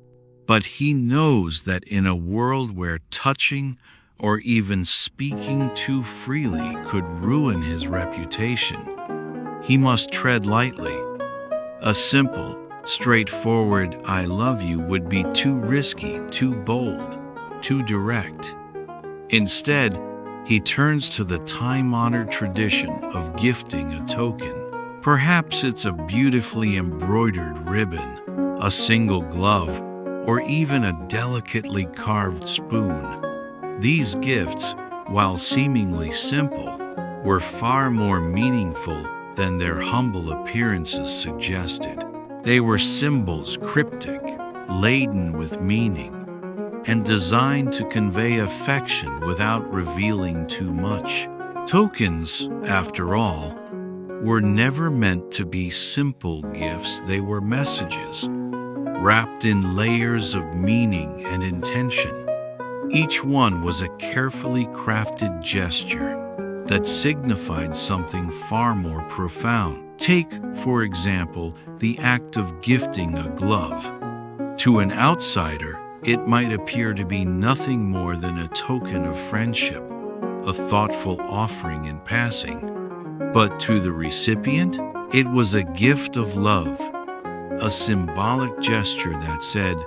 But he knows that in a world where touching or even speaking too freely could ruin his reputation, he must tread lightly. A simple, straightforward "I love you" would be too risky, too bold, too direct. Instead, he turns to the time-honored tradition of gifting a token. Perhaps it's a beautifully embroidered ribbon, a single glove, or even a delicately carved spoon. These gifts, while seemingly simple, were far more meaningful than their humble appearances suggested. They were symbols, cryptic, laden with meaning, and designed to convey affection without revealing too much. Tokens, after all, were never meant to be simple gifts. They were messages, wrapped in layers of meaning and intention. Each one was a carefully crafted gesture that signified something far more profound. Take, for example, the act of gifting a glove. To an outsider, it might appear to be nothing more than a token of friendship, a thoughtful offering in passing. But to the recipient, it was a gift of love, a symbolic gesture that said,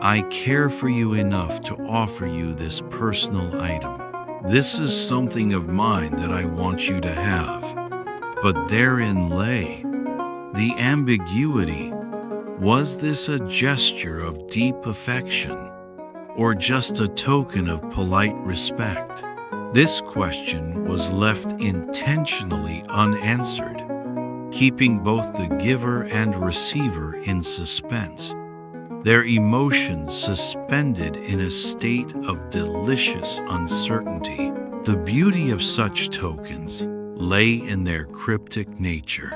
"I care for you enough to offer you this personal item. This is something of mine that I want you to have." But therein lay the ambiguity. Was this a gesture of deep affection, or just a token of polite respect? This question was left intentionally unanswered, keeping both the giver and receiver in suspense, their emotions suspended in a state of delicious uncertainty. The beauty of such tokens lay in their cryptic nature.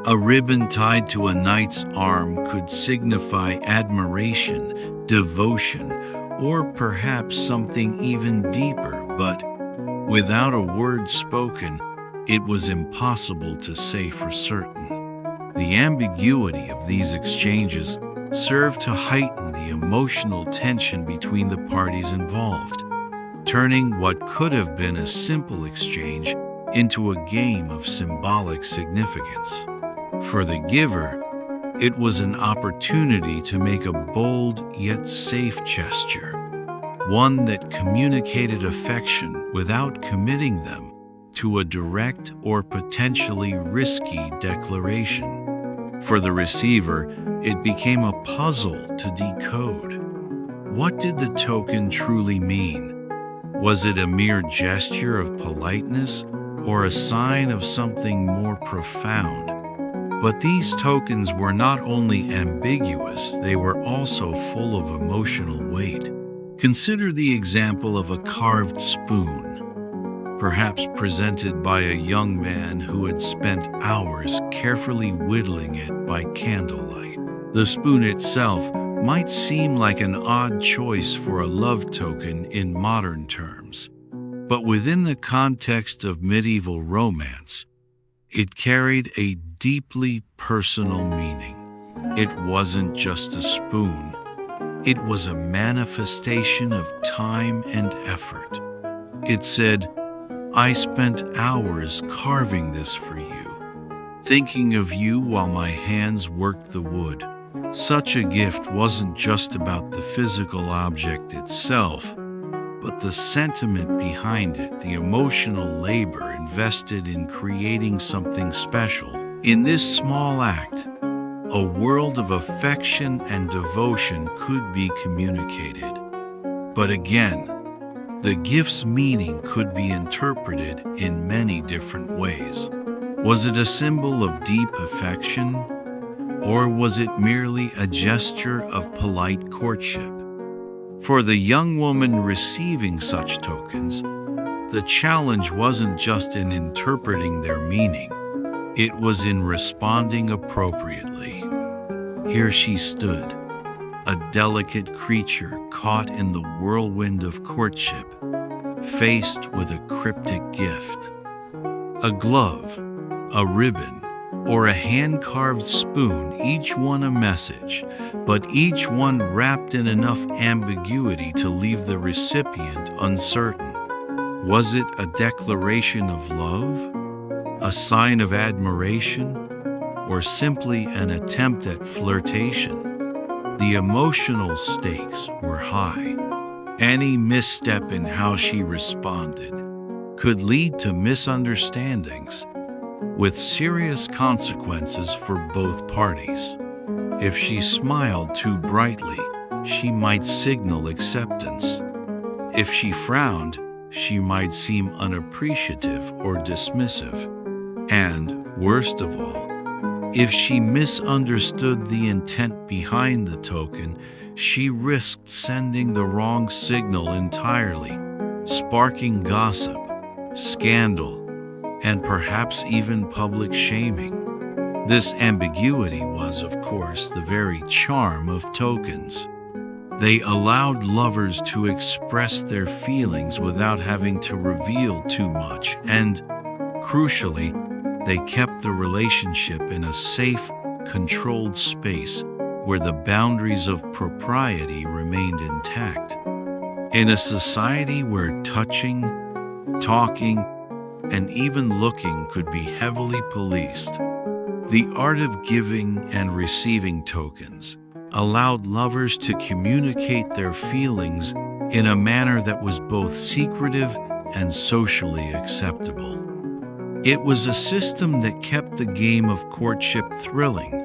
A ribbon tied to a knight's arm could signify admiration, devotion, or perhaps something even deeper, but without a word spoken, it was impossible to say for certain. The ambiguity of these exchanges served to heighten the emotional tension between the parties involved, turning what could have been a simple exchange into a game of symbolic significance. For the giver, it was an opportunity to make a bold yet safe gesture, one that communicated affection without committing them to a direct or potentially risky declaration. For the receiver, it became a puzzle to decode. What did the token truly mean? Was it a mere gesture of politeness or a sign of something more profound? But these tokens were not only ambiguous, they were also full of emotional weight. Consider the example of a carved spoon, perhaps presented by a young man who had spent hours carefully whittling it by candlelight. The spoon itself might seem like an odd choice for a love token in modern terms, but within the context of medieval romance, it carried a deeply personal meaning. It wasn't just a spoon. It was a manifestation of time and effort. It said, "I spent hours carving this for you, thinking of you while my hands worked the wood." Such a gift wasn't just about the physical object itself, but the sentiment behind it, the emotional labor invested in creating something special. In this small act, a world of affection and devotion could be communicated. But again, The gift's meaning could be interpreted in many different ways. Was it a symbol of deep affection, or was it merely a gesture of polite courtship? For the young woman receiving such tokens, the challenge wasn't just in interpreting their meaning, it was in responding appropriately. Here she stood, a delicate creature caught in the whirlwind of courtship, faced with a cryptic gift. A glove, a ribbon, or a hand-carved spoon, each one a message, but each one wrapped in enough ambiguity to leave the recipient uncertain. Was it a declaration of love, a sign of admiration, or simply an attempt at flirtation? The emotional stakes were high. Any misstep in how she responded could lead to misunderstandings, with serious consequences for both parties. If she smiled too brightly, she might signal acceptance. If she frowned, she might seem unappreciative or dismissive. And, worst of all, if she misunderstood the intent behind the token, she risked sending the wrong signal entirely, sparking gossip, scandal, and perhaps even public shaming. This ambiguity was, of course, the very charm of tokens. They allowed lovers to express their feelings without having to reveal too much, and, crucially, they kept the relationship in a safe, controlled space where the boundaries of propriety remained intact. In a society where touching, talking, and even looking could be heavily policed, the art of giving and receiving tokens allowed lovers to communicate their feelings in a manner that was both secretive and socially acceptable. It was a system that kept the game of courtship thrilling,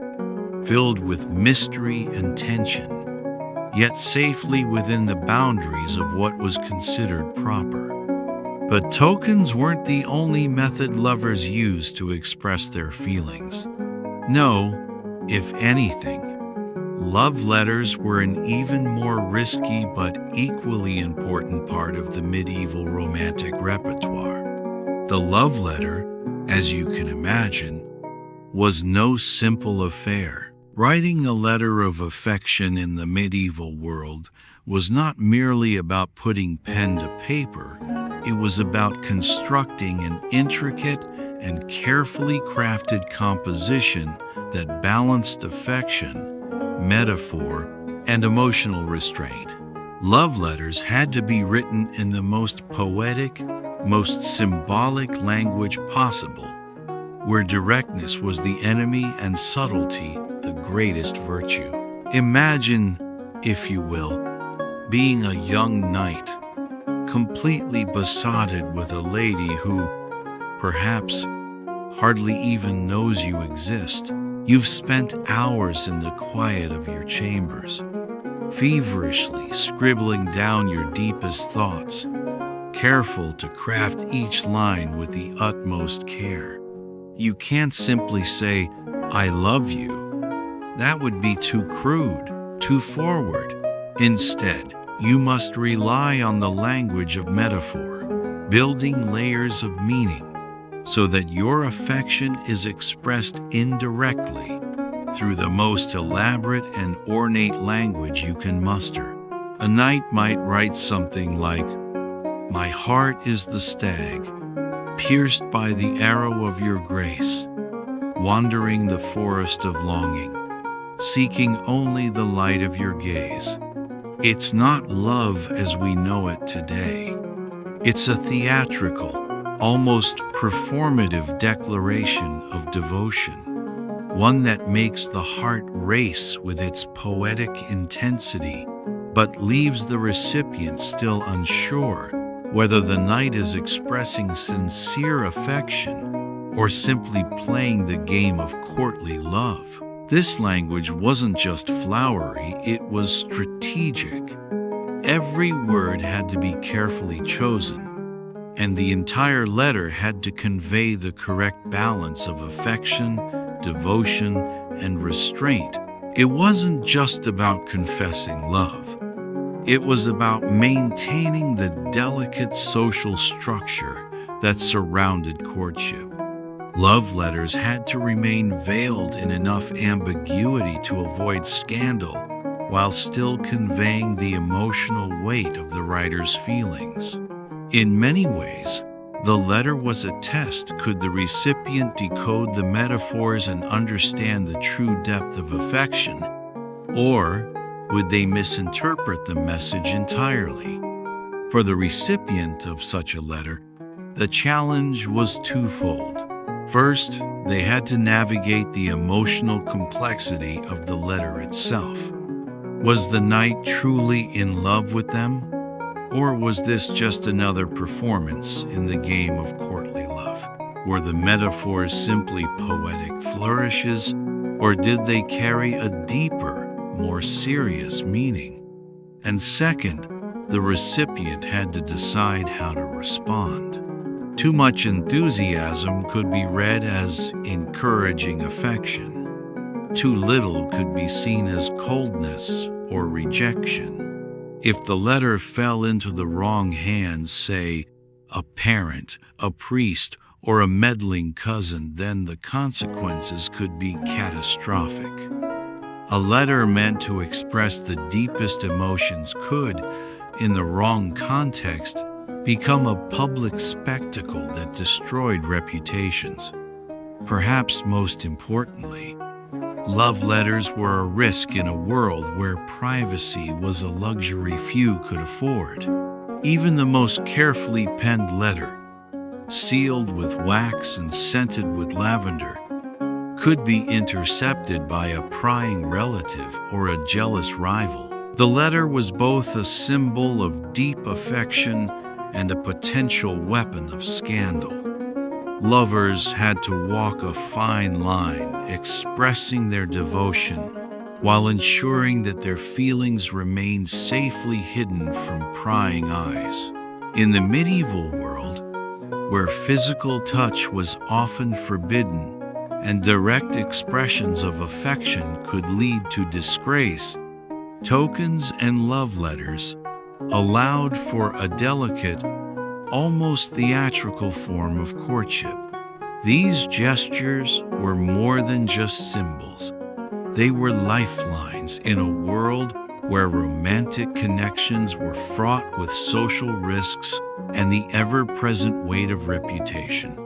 filled with mystery and tension, yet safely within the boundaries of what was considered proper. But tokens weren't the only method lovers used to express their feelings. No, if anything, love letters were an even more risky but equally important part of the medieval romantic repertoire. The love letter, as you can imagine, was no simple affair. Writing a letter of affection in the medieval world was not merely about putting pen to paper. It was about constructing an intricate and carefully crafted composition that balanced affection, metaphor, and emotional restraint. Love letters had to be written in the most poetic, most symbolic language possible, where directness was the enemy and subtlety the greatest virtue. Imagine, if you will, being a young knight, completely besotted with a lady who, perhaps, hardly even knows you exist. You've spent hours in the quiet of your chambers, feverishly scribbling down your deepest thoughts, careful to craft each line with the utmost care. You can't simply say, "I love you." That would be too crude, too forward. Instead, you must rely on the language of metaphor, building layers of meaning, so that your affection is expressed indirectly through the most elaborate and ornate language you can muster. A knight might write something like, "My heart is the stag, pierced by the arrow of your grace, wandering the forest of longing, seeking only the light of your gaze." It's not love as we know it today. It's a theatrical, almost performative declaration of devotion, one that makes the heart race with its poetic intensity, but leaves the recipient still unsure whether the knight is expressing sincere affection or simply playing the game of courtly love. This language wasn't just flowery, it was strategic. Every word had to be carefully chosen, and the entire letter had to convey the correct balance of affection, devotion, and restraint. It wasn't just about confessing love. It was about maintaining the delicate social structure that surrounded courtship. Love letters had to remain veiled in enough ambiguity to avoid scandal, while still conveying the emotional weight of the writer's feelings. In many ways, the letter was a test. Could the recipient decode the metaphors and understand the true depth of affection, or would they misinterpret the message entirely? For the recipient of such a letter, the challenge was twofold. First, they had to navigate the emotional complexity of the letter itself. Was the knight truly in love with them? Or was this just another performance in the game of courtly love? Were the metaphors simply poetic flourishes, or did they carry a deeper, more serious meaning? And second, the recipient had to decide how to respond. Too much enthusiasm could be read as encouraging affection. Too little could be seen as coldness or rejection. If the letter fell into the wrong hands, say, a parent, a priest, or a meddling cousin, then the consequences could be catastrophic. A letter meant to express the deepest emotions could, in the wrong context, become a public spectacle that destroyed reputations. Perhaps most importantly, love letters were a risk in a world where privacy was a luxury few could afford. Even the most carefully penned letter, sealed with wax and scented with lavender, could be intercepted by a prying relative or a jealous rival. The letter was both a symbol of deep affection and a potential weapon of scandal. Lovers had to walk a fine line, expressing their devotion while ensuring that their feelings remained safely hidden from prying eyes. In the medieval world, where physical touch was often forbidden and direct expressions of affection could lead to disgrace, tokens and love letters allowed for a delicate, almost theatrical form of courtship. These gestures were more than just symbols. They were lifelines in a world where romantic connections were fraught with social risks and the ever-present weight of reputation.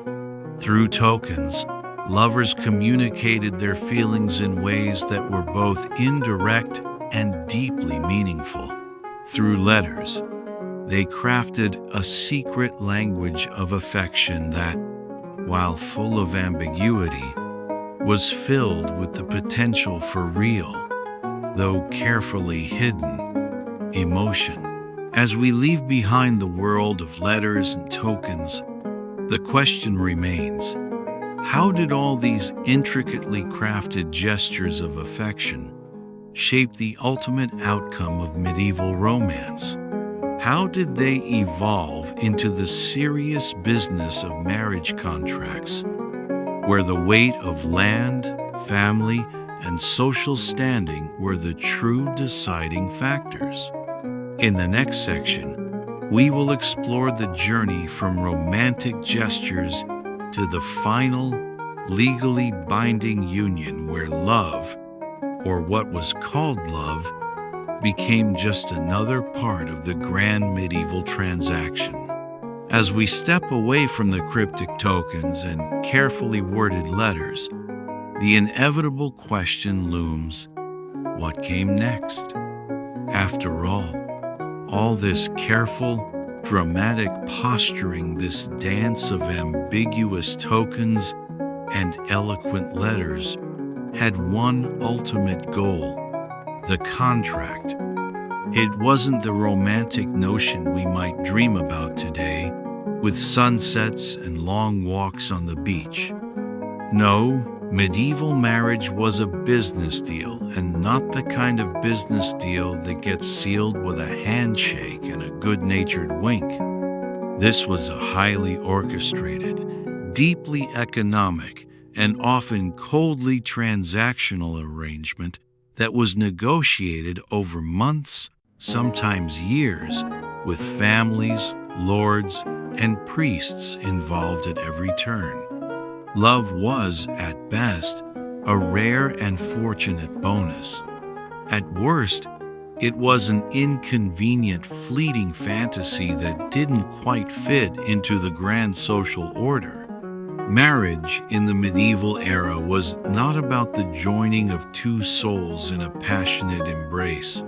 Through tokens, lovers communicated their feelings in ways that were both indirect and deeply meaningful. Through letters, they crafted a secret language of affection that, while full of ambiguity, was filled with the potential for real, though carefully hidden, emotion. As we leave behind the world of letters and tokens, the question remains, how did all these intricately crafted gestures of affection shape the ultimate outcome of medieval romance? How did they evolve into the serious business of marriage contracts, where the weight of land, family, and social standing were the true deciding factors? In the next section, we will explore the journey from romantic gestures to the final, legally binding union where love, or what was called love, became just another part of the grand medieval transaction. As we step away from the cryptic tokens and carefully worded letters, the inevitable question looms, what came next? After all this careful, dramatic posturing, this dance of ambiguous tokens and eloquent letters, had one ultimate goal: the contract. It wasn't the romantic notion we might dream about today, with sunsets and long walks on the beach. No, Medieval marriage was a business deal, and not the kind of business deal that gets sealed with a handshake and a good-natured wink. This was a highly orchestrated, deeply economic, and often coldly transactional arrangement that was negotiated over months, sometimes years, with families, lords, and priests involved at every turn. Love was, at best, a rare and fortunate bonus. At worst, it was an inconvenient, fleeting fantasy that didn't quite fit into the grand social order. Marriage in the medieval era was not about the joining of two souls in a passionate embrace.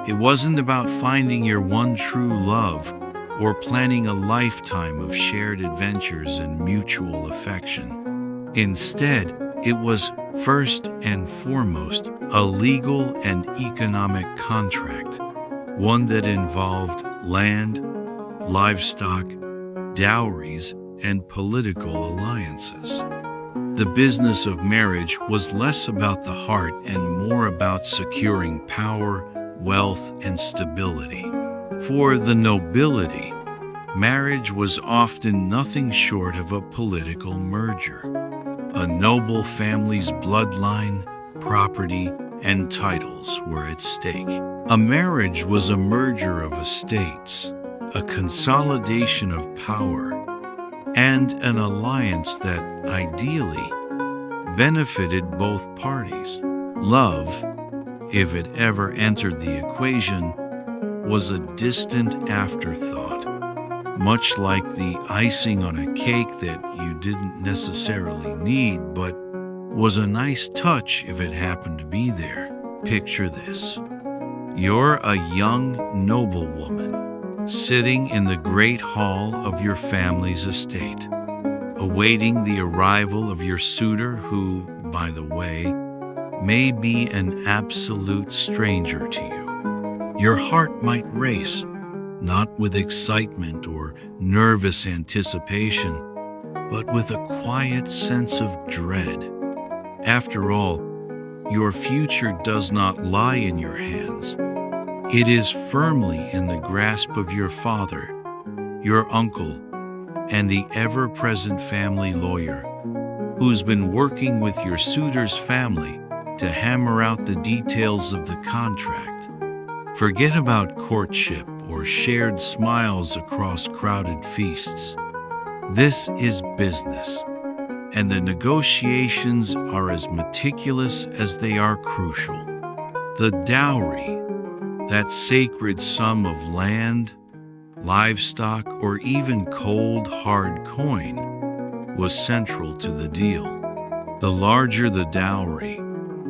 It wasn't about finding your one true love or planning a lifetime of shared adventures and mutual affection. Instead, it was first and foremost a legal and economic contract, one that involved land, livestock, dowries, and political alliances. The business of marriage was less about the heart and more about securing power, wealth, and stability. For the nobility, marriage was often nothing short of a political merger. A noble family's bloodline, property, and titles were at stake. A marriage was a merger of estates, a consolidation of power, and an alliance that, ideally, benefited both parties. Love, if it ever entered the equation, was a distant afterthought, much like the icing on a cake that you didn't necessarily need, but was a nice touch if it happened to be there. Picture this. You're a young noblewoman sitting in the great hall of your family's estate, awaiting the arrival of your suitor who, by the way, may be an absolute stranger to you. Your heart might race, not with excitement or nervous anticipation, but with a quiet sense of dread. After all, your future does not lie in your hands. It is firmly in the grasp of your father, your uncle, and the ever-present family lawyer, who's been working with your suitor's family to hammer out the details of the contract. Forget about courtship or shared smiles across crowded feasts. This is business, and the negotiations are as meticulous as they are crucial. The dowry, that sacred sum of land, livestock, or even cold, hard coin, was central to the deal. The larger the dowry,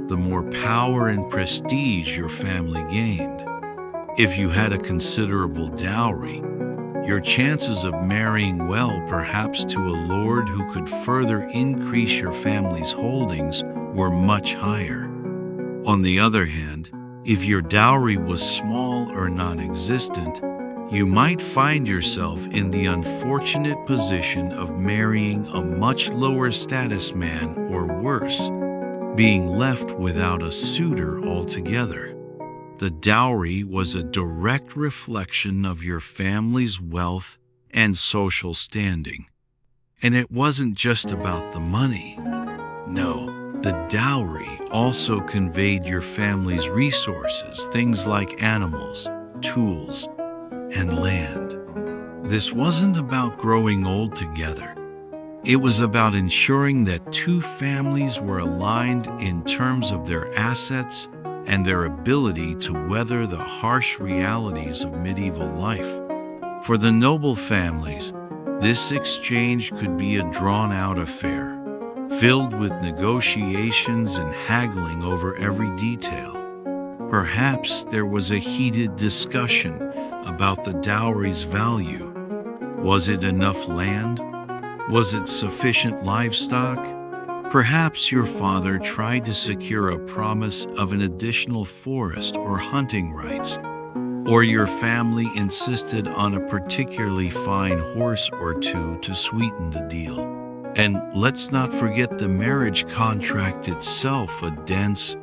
the more power and prestige your family gained. If you had a considerable dowry, your chances of marrying well, perhaps to a lord who could further increase your family's holdings, were much higher. On the other hand, if your dowry was small or non-existent, you might find yourself in the unfortunate position of marrying a much lower status man, or worse, being left without a suitor altogether. The dowry was a direct reflection of your family's wealth and social standing. And it wasn't just about the money. No, the dowry also conveyed your family's resources, things like animals, tools, and land. This wasn't about growing old together. It was about ensuring that two families were aligned in terms of their assets and their ability to weather the harsh realities of medieval life. For the noble families, this exchange could be a drawn-out affair, filled with negotiations and haggling over every detail. Perhaps there was a heated discussion about the dowry's value. Was it enough land? Was it sufficient livestock? Perhaps your father tried to secure a promise of an additional forest or hunting rights, or your family insisted on a particularly fine horse or two to sweeten the deal. And let's not forget the marriage contract itself, a dense,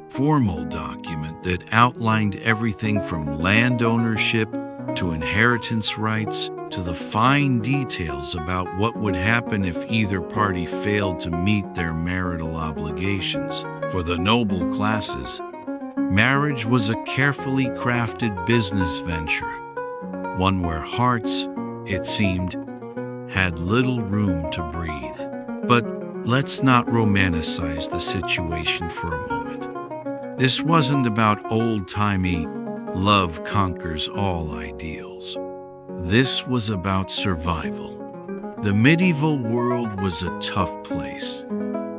formal document that outlined everything from land ownership to inheritance rights to the fine details about what would happen if either party failed to meet their marital obligations. For the noble classes, marriage was a carefully crafted business venture, one where hearts, it seemed, had little room to breathe. But let's not romanticize the situation for a moment. This wasn't about old-timey love conquers all ideals. This was about survival. The medieval world was a tough place.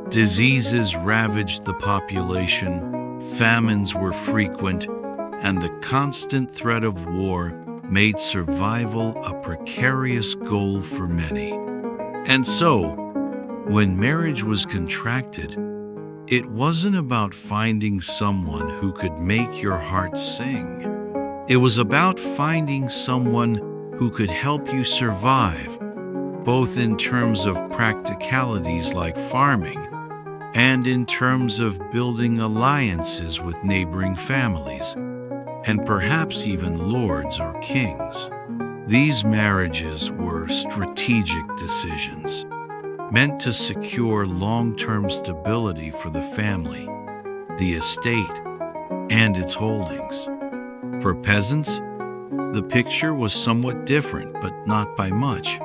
Diseases ravaged the population, famines were frequent, and the constant threat of war made survival a precarious goal for many. And so, when marriage was contracted, it wasn't about finding someone who could make your heart sing. It was about finding someone who could help you survive, both in terms of practicalities like farming and in terms of building alliances with neighboring families, and perhaps even lords or kings. These marriages were strategic decisions, meant to secure long-term stability for the family, the estate, and its holdings. For peasants, the picture was somewhat different, but not by much.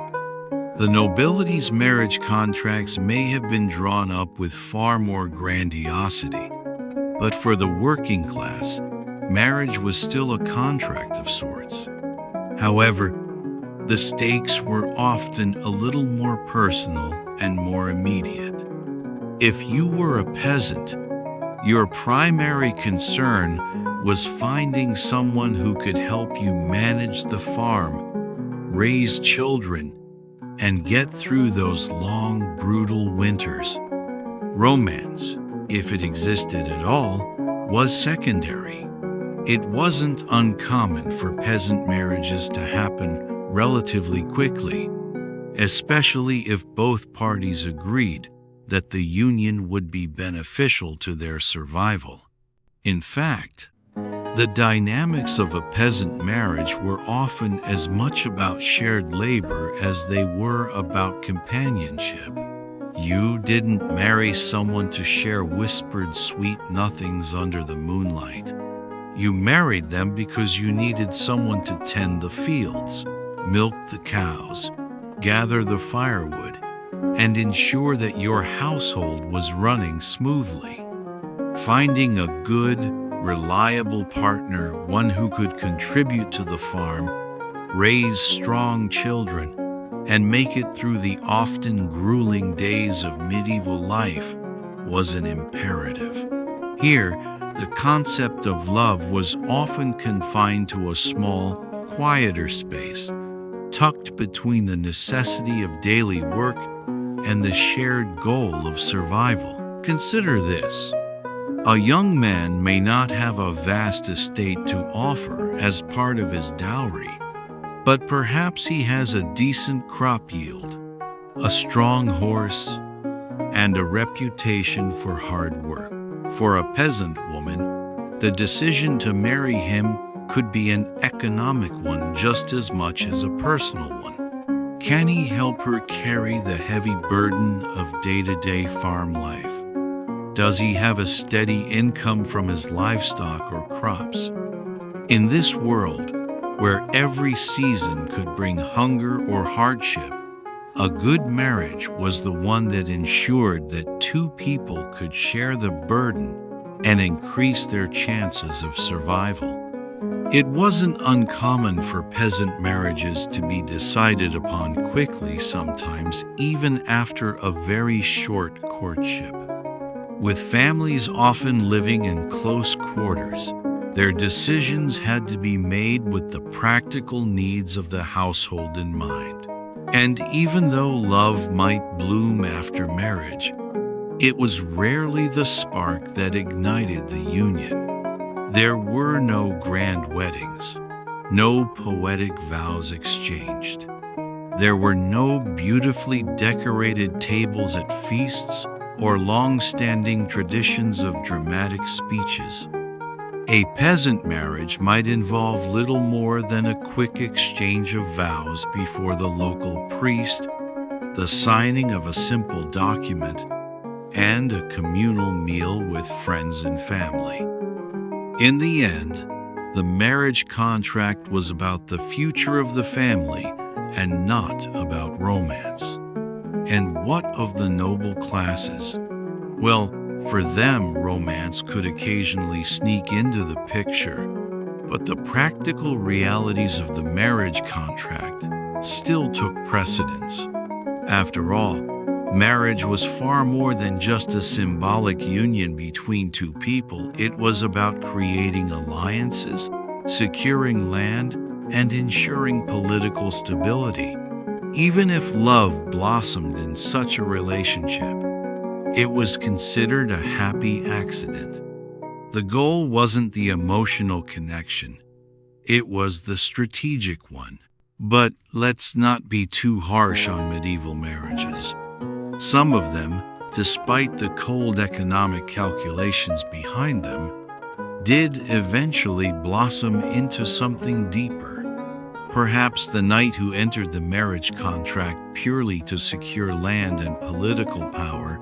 The nobility's marriage contracts may have been drawn up with far more grandiosity, but for the working class, marriage was still a contract of sorts. However, the stakes were often a little more personal and more immediate. If you were a peasant, your primary concern was finding someone who could help you manage the farm, raise children, and get through those long, brutal winters. Romance, if it existed at all, was secondary. It wasn't uncommon for peasant marriages to happen relatively quickly, especially if both parties agreed that the union would be beneficial to their survival. In fact, the dynamics of a peasant marriage were often as much about shared labor as they were about companionship. You didn't marry someone to share whispered sweet nothings under the moonlight. You married them because you needed someone to tend the fields, milk the cows, gather the firewood, and ensure that your household was running smoothly. Finding a good, reliable partner, one who could contribute to the farm, raise strong children, and make it through the often grueling days of medieval life was an imperative. Here, the concept of love was often confined to a small, quieter space, tucked between the necessity of daily work and the shared goal of survival. Consider this. A young man may not have a vast estate to offer as part of his dowry, but perhaps he has a decent crop yield, a strong horse, and a reputation for hard work. For a peasant woman, the decision to marry him could be an economic one just as much as a personal one. Can he help her carry the heavy burden of day-to-day farm life? Does he have a steady income from his livestock or crops? In this world, where every season could bring hunger or hardship, a good marriage was the one that ensured that two people could share the burden and increase their chances of survival. It wasn't uncommon for peasant marriages to be decided upon quickly, sometimes even after a very short courtship. With families often living in close quarters, their decisions had to be made with the practical needs of the household in mind. And even though love might bloom after marriage, it was rarely the spark that ignited the union. There were no grand weddings, no poetic vows exchanged. There were no beautifully decorated tables at feasts or long-standing traditions of dramatic speeches. A peasant marriage might involve little more than a quick exchange of vows before the local priest, the signing of a simple document, and a communal meal with friends and family. In the end, the marriage contract was about the future of the family and not about romance. And what of the noble classes? Well, for them, romance could occasionally sneak into the picture, but the practical realities of the marriage contract still took precedence. After all, marriage was far more than just a symbolic union between two people. It was about creating alliances, securing land, and ensuring political stability. Even if love blossomed in such a relationship, it was considered a happy accident. The goal wasn't the emotional connection, it was the strategic one. But let's not be too harsh on medieval marriages. Some of them, despite the cold economic calculations behind them, did eventually blossom into something deeper. Perhaps the knight who entered the marriage contract purely to secure land and political power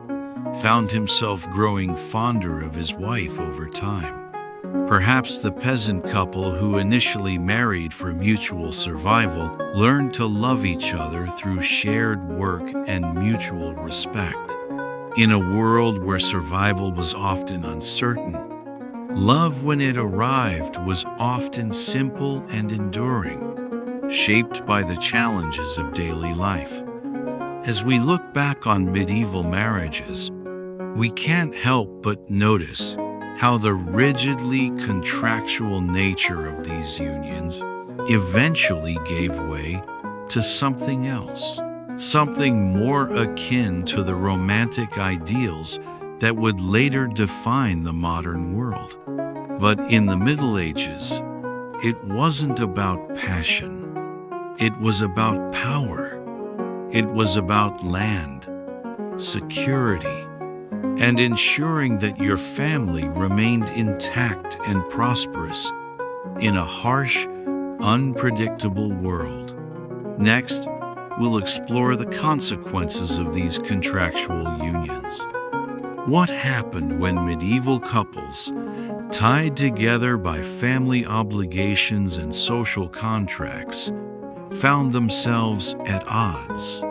found himself growing fonder of his wife over time. Perhaps the peasant couple who initially married for mutual survival learned to love each other through shared work and mutual respect. In a world where survival was often uncertain, love, when it arrived, was often simple and enduring, shaped by the challenges of daily life. As we look back on medieval marriages, we can't help but notice how the rigidly contractual nature of these unions eventually gave way to something else, something more akin to the romantic ideals that would later define the modern world. But in the Middle Ages, it wasn't about passion. It was about power. It was about land, security, and ensuring that your family remained intact and prosperous in a harsh, unpredictable world. Next, we'll explore the consequences of these contractual unions. What happened when medieval couples, tied together by family obligations and social contracts, found themselves at odds?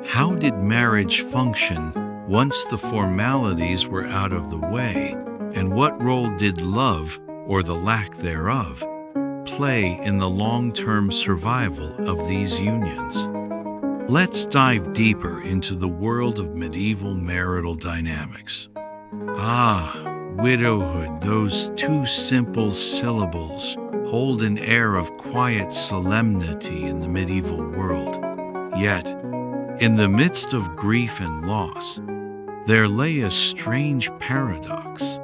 How did marriage function once the formalities were out of the way, and what role did love, or the lack thereof, play in the long-term survival of these unions? Let's dive deeper into the world of medieval marital dynamics. Widowhood, those two simple syllables hold an air of quiet solemnity in the medieval world. Yet, in the midst of grief and loss, there lay a strange paradox.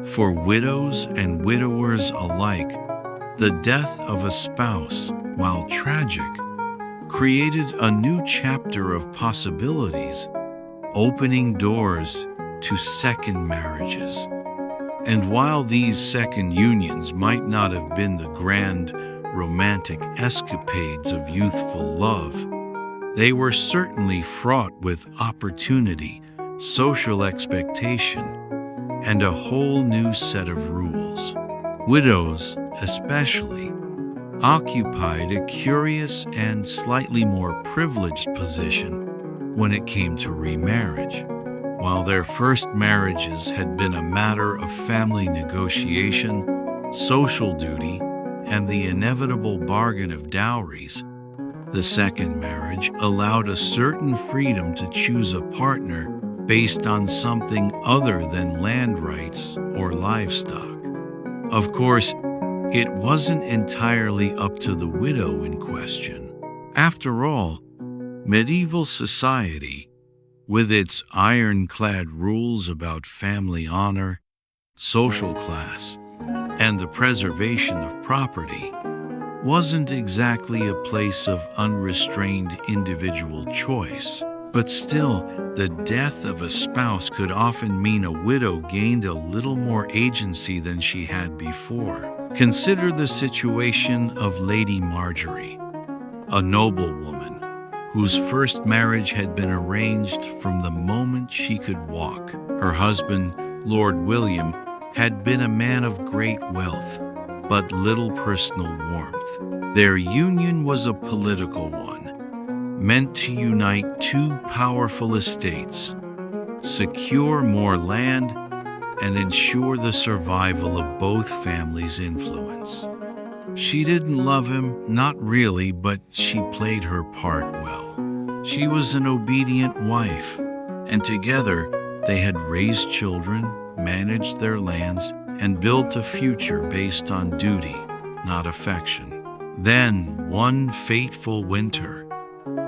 For widows and widowers alike, the death of a spouse, while tragic, created a new chapter of possibilities, opening doors to second marriages. And while these second unions might not have been the grand, romantic escapades of youthful love, they were certainly fraught with opportunity, social expectation, and a whole new set of rules. Widows, especially, occupied a curious and slightly more privileged position when it came to remarriage. While their first marriages had been a matter of family negotiation, social duty, and the inevitable bargain of dowries, the second marriage allowed a certain freedom to choose a partner based on something other than land rights or livestock. Of course, it wasn't entirely up to the widow in question. After all, medieval society, with its ironclad rules about family honor, social class, and the preservation of property, wasn't exactly a place of unrestrained individual choice. But still, the death of a spouse could often mean a widow gained a little more agency than she had before. Consider the situation of Lady Marjorie, a noblewoman whose first marriage had been arranged from the moment she could walk. Her husband, Lord William, had been a man of great wealth, but little personal warmth. Their union was a political one, meant to unite two powerful estates, secure more land, and ensure the survival of both families' influence. She didn't love him, not really, but she played her part well. She was an obedient wife, and together they had raised children, managed their lands, and built a future based on duty, not affection. Then, one fateful winter,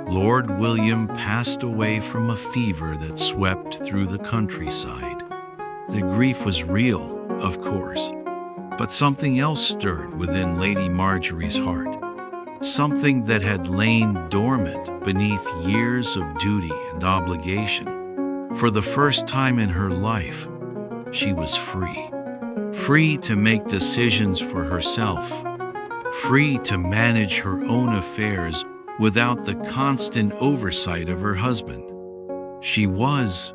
Lord William passed away from a fever that swept through the countryside. The grief was real, of course, but something else stirred within Lady Marjorie's heart, something that had lain dormant beneath years of duty and obligation. For the first time in her life, she was free. Free to make decisions for herself, free to manage her own affairs without the constant oversight of her husband. She was,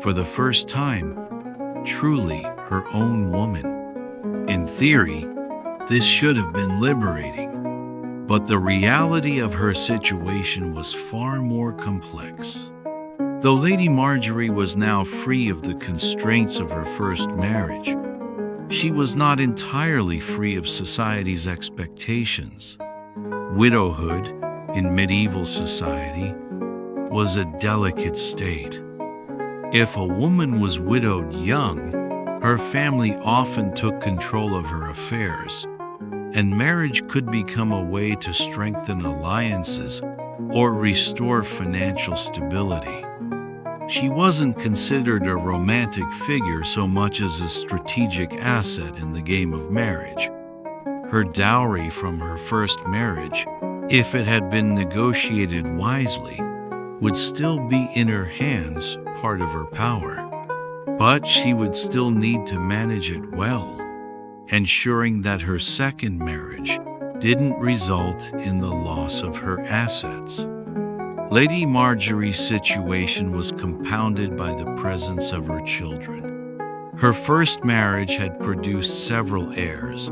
for the first time, truly her own woman. In theory, this should have been liberating, but the reality of her situation was far more complex. Though Lady Marjorie was now free of the constraints of her first marriage, she was not entirely free of society's expectations. Widowhood, in medieval society, was a delicate state. If a woman was widowed young, her family often took control of her affairs, and marriage could become a way to strengthen alliances or restore financial stability. She wasn't considered a romantic figure so much as a strategic asset in the game of marriage. Her dowry from her first marriage, if it had been negotiated wisely, would still be in her hands, part of her power. But she would still need to manage it well, ensuring that her second marriage didn't result in the loss of her assets. Lady Marjorie's situation was compounded by the presence of her children. Her first marriage had produced several heirs,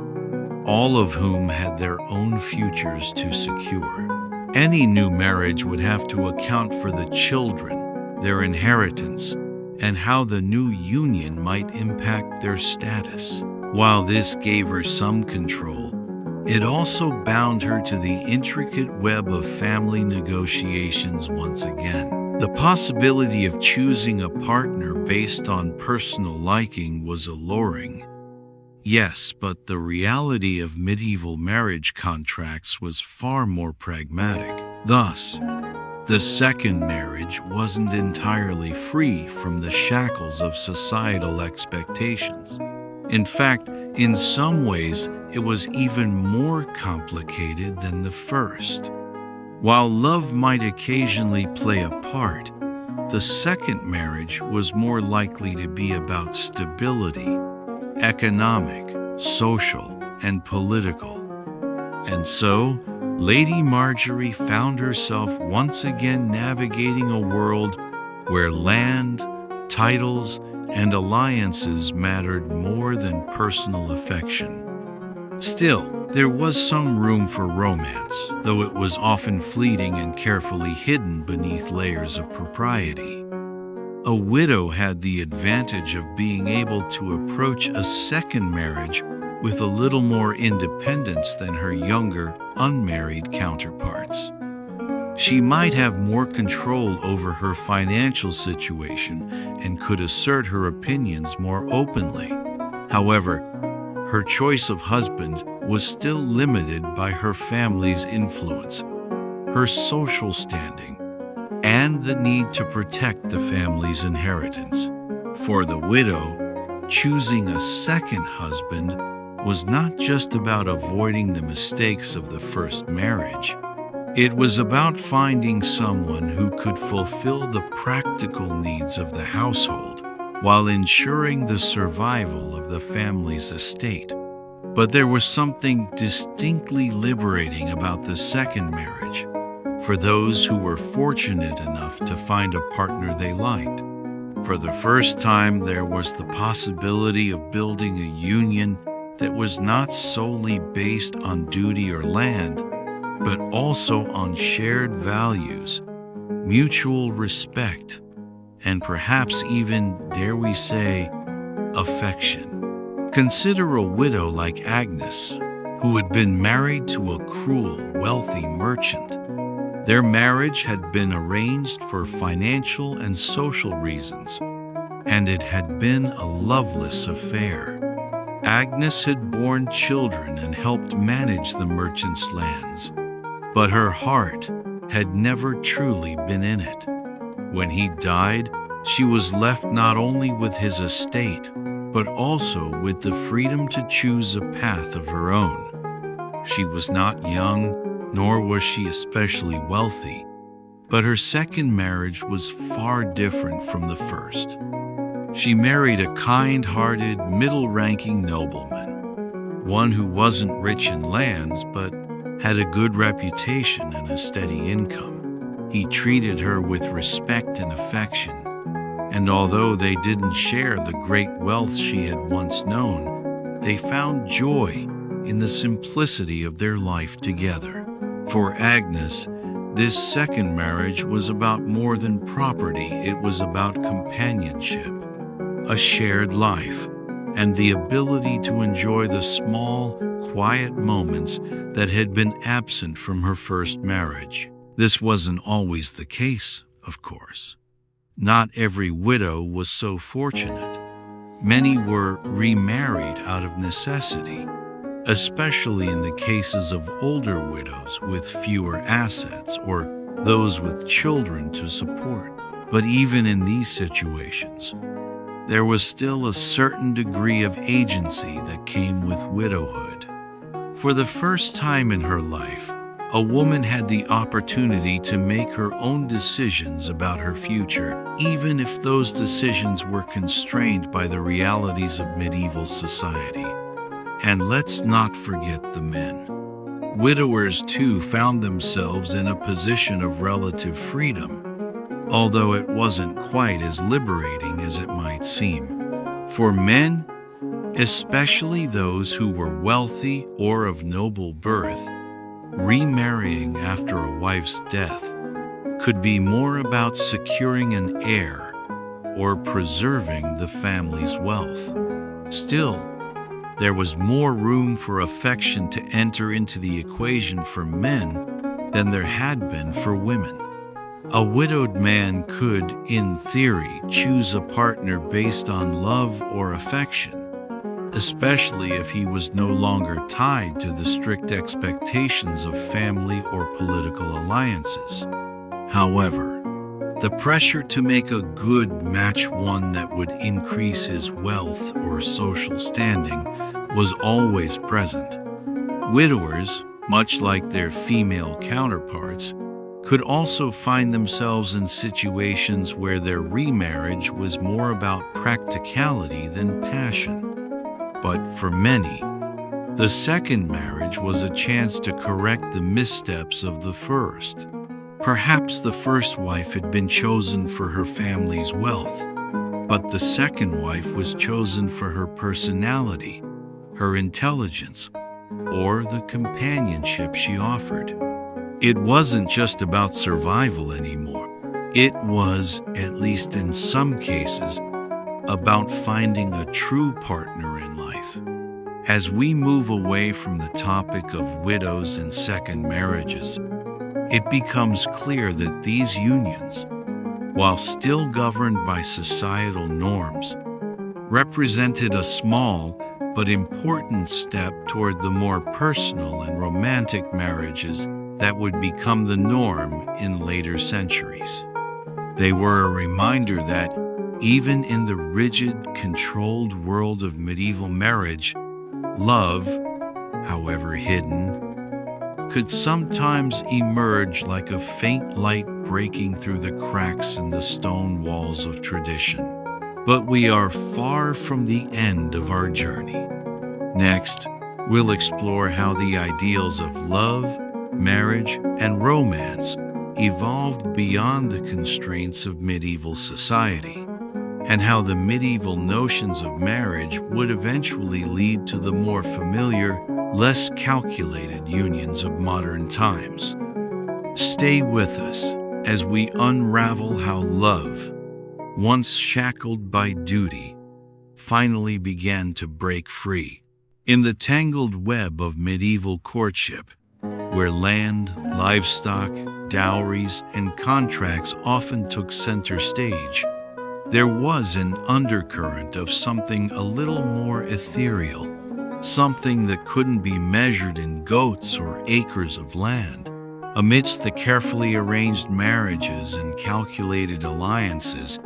all of whom had their own futures to secure. Any new marriage would have to account for the children, their inheritance, and how the new union might impact their status. While this gave her some control, it also bound her to the intricate web of family negotiations once again. The possibility of choosing a partner based on personal liking was alluring. Yes, but the reality of medieval marriage contracts was far more pragmatic. Thus, the second marriage wasn't entirely free from the shackles of societal expectations. In fact, in some ways, it was even more complicated than the first. While love might occasionally play a part, the second marriage was more likely to be about stability, economic, social, and political. And so, Lady Marjorie found herself once again navigating a world where land, titles, and alliances mattered more than personal affection. Still, there was some room for romance, though it was often fleeting and carefully hidden beneath layers of propriety. A widow had the advantage of being able to approach a second marriage with a little more independence than her younger, unmarried counterparts. She might have more control over her financial situation and could assert her opinions more openly. However, her choice of husband was still limited by her family's influence, her social standing, and the need to protect the family's inheritance. For the widow, choosing a second husband was not just about avoiding the mistakes of the first marriage. It was about finding someone who could fulfill the practical needs of the household while ensuring the survival of the family's estate. But there was something distinctly liberating about the second marriage for those who were fortunate enough to find a partner they liked. For the first time, there was the possibility of building a union that was not solely based on duty or land, but also on shared values, mutual respect, and perhaps even, dare we say, affection. Consider a widow like Agnes, who had been married to a cruel, wealthy merchant. Their marriage had been arranged for financial and social reasons, and it had been a loveless affair. Agnes had borne children and helped manage the merchant's lands, but her heart had never truly been in it. When he died, she was left not only with his estate, but also with the freedom to choose a path of her own. She was not young, nor was she especially wealthy, but her second marriage was far different from the first. She married a kind-hearted, middle-ranking nobleman, one who wasn't rich in lands, but had a good reputation and a steady income. He treated her with respect and affection, and although they didn't share the great wealth she had once known, they found joy in the simplicity of their life together. For Agnes, this second marriage was about more than property. It was about companionship, a shared life, and the ability to enjoy the small, quiet moments that had been absent from her first marriage. This wasn't always the case, of course. Not every widow was so fortunate. Many were remarried out of necessity, especially in the cases of older widows with fewer assets or those with children to support. But even in these situations, there was still a certain degree of agency that came with widowhood. For the first time in her life, a woman had the opportunity to make her own decisions about her future, even if those decisions were constrained by the realities of medieval society. And let's not forget the men. Widowers, too, found themselves in a position of relative freedom, although it wasn't quite as liberating as it might seem. For men, especially those who were wealthy or of noble birth, remarrying after a wife's death could be more about securing an heir or preserving the family's wealth. Still, there was more room for affection to enter into the equation for men than there had been for women. A widowed man could, in theory, choose a partner based on love or affection, especially if he was no longer tied to the strict expectations of family or political alliances. However, the pressure to make a good match, one that would increase his wealth or social standing, was always present. Widowers, much like their female counterparts, could also find themselves in situations where their remarriage was more about practicality than passion. But for many, the second marriage was a chance to correct the missteps of the first. Perhaps the first wife had been chosen for her family's wealth, but the second wife was chosen for her personality, her intelligence, or the companionship she offered. It wasn't just about survival anymore. It was, at least in some cases, about finding a true partner in life. As we move away from the topic of widows and second marriages, it becomes clear that these unions, while still governed by societal norms, represented a small but important step toward the more personal and romantic marriages that would become the norm in later centuries. They were a reminder that even in the rigid, controlled world of medieval marriage, Love, however hidden, could sometimes emerge like a faint light breaking through the cracks in the stone walls of tradition. But we are far from the end of our journey. Next, we'll explore how the ideals of love, marriage, and romance evolved beyond the constraints of medieval society, and how the medieval notions of marriage would eventually lead to the more familiar, less calculated unions of modern times. Stay with us as we unravel how love, once shackled by duty, finally began to break free. In the tangled web of medieval courtship, where land, livestock, dowries, and contracts often took center stage, there was an undercurrent of something a little more ethereal, something that couldn't be measured in goats or acres of land. Amidst the carefully arranged marriages and calculated alliances,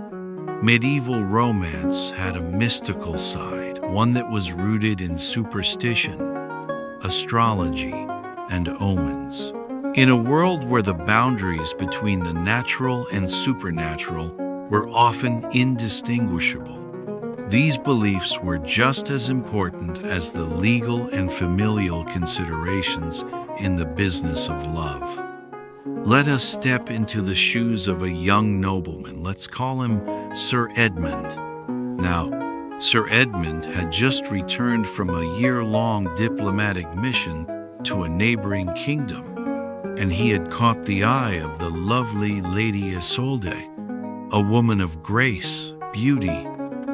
medieval romance had a mystical side, one that was rooted in superstition, astrology, and omens. In a world where the boundaries between the natural and supernatural were often indistinguishable, these beliefs were just as important as the legal and familial considerations in the business of love. Let us step into the shoes of a young nobleman. Let's call him Sir Edmund. Now, Sir Edmund had just returned from a year-long diplomatic mission to a neighboring kingdom, and he had caught the eye of the lovely Lady Isolde, a woman of grace, beauty,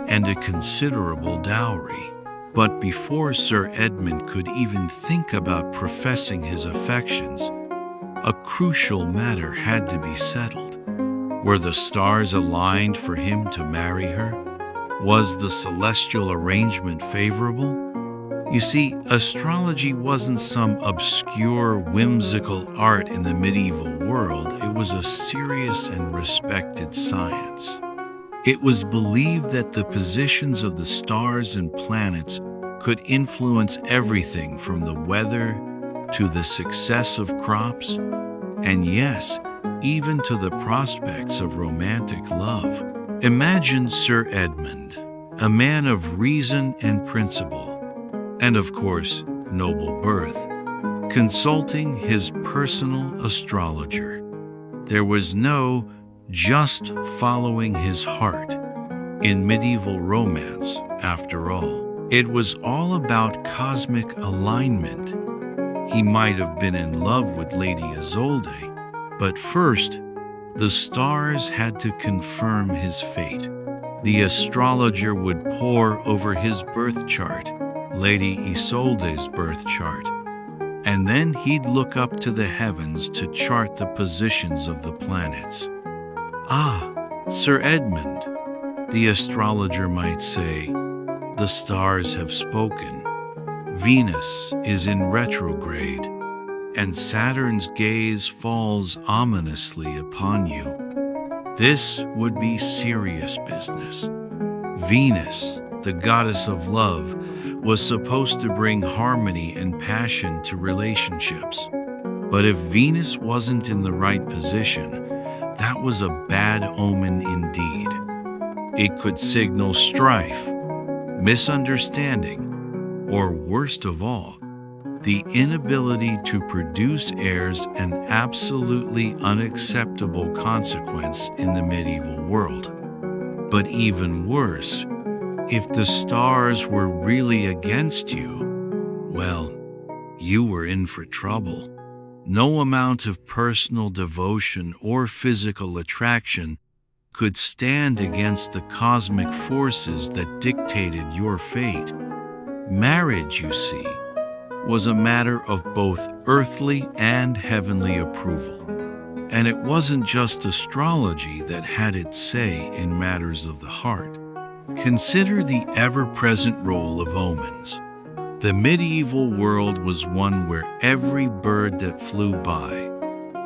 and a considerable dowry. But before Sir Edmund could even think about professing his affections, a crucial matter had to be settled. Were the stars aligned for him to marry her? Was the celestial arrangement favorable? You see, astrology wasn't some obscure, whimsical art in the medieval world. It was a serious and respected science. It was believed that the positions of the stars and planets could influence everything from the weather to the success of crops, and yes, even to the prospects of romantic love. Imagine Sir Edmund, a man of reason and principle, and of course, noble birth, consulting his personal astrologer. There was no just following his heart in medieval romance, after all. It was all about cosmic alignment. He might have been in love with Lady Isolde, but first, the stars had to confirm his fate. The astrologer would pore over his birth chart, Lady Isolde's birth chart, and then he'd look up to the heavens to chart the positions of the planets. "Ah, Sir Edmund," the astrologer might say, "the stars have spoken. Venus is in retrograde, and Saturn's gaze falls ominously upon you. This would be serious business." Venus, the goddess of love, was supposed to bring harmony and passion to relationships. But if Venus wasn't in the right position, that was a bad omen indeed. It could signal strife, misunderstanding, or worst of all, the inability to produce heirs, an absolutely unacceptable consequence in the medieval world. But even worse, if the stars were really against you, well, you were in for trouble. No amount of personal devotion or physical attraction could stand against the cosmic forces that dictated your fate. Marriage, you see, was a matter of both earthly and heavenly approval. And it wasn't just astrology that had its say in matters of the heart. Consider the ever-present role of omens. The medieval world was one where every bird that flew by,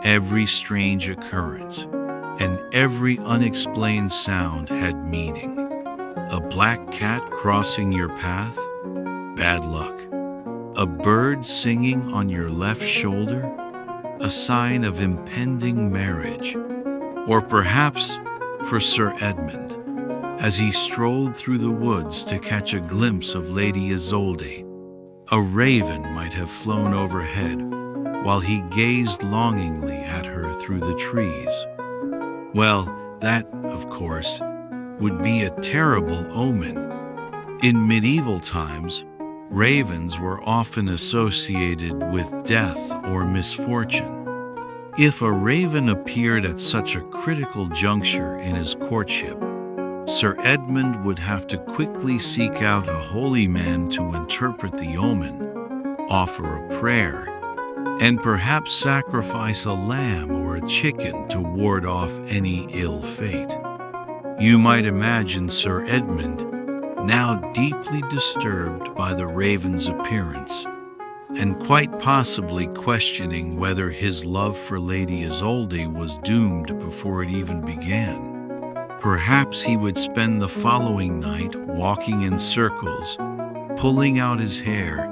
every strange occurrence, and every unexplained sound had meaning. A black cat crossing your path? Bad luck. A bird singing on your left shoulder? A sign of impending marriage. Or perhaps for Sir Edmund, as he strolled through the woods to catch a glimpse of Lady Isolde, a raven might have flown overhead while he gazed longingly at her through the trees. Well, that, of course, would be a terrible omen. In medieval times, ravens were often associated with death or misfortune. If a raven appeared at such a critical juncture in his courtship, Sir Edmund would have to quickly seek out a holy man to interpret the omen, offer a prayer, and perhaps sacrifice a lamb or a chicken to ward off any ill fate. You might imagine Sir Edmund, now deeply disturbed by the raven's appearance, and quite possibly questioning whether his love for Lady Isolde was doomed before it even began. Perhaps he would spend the following night walking in circles, pulling out his hair,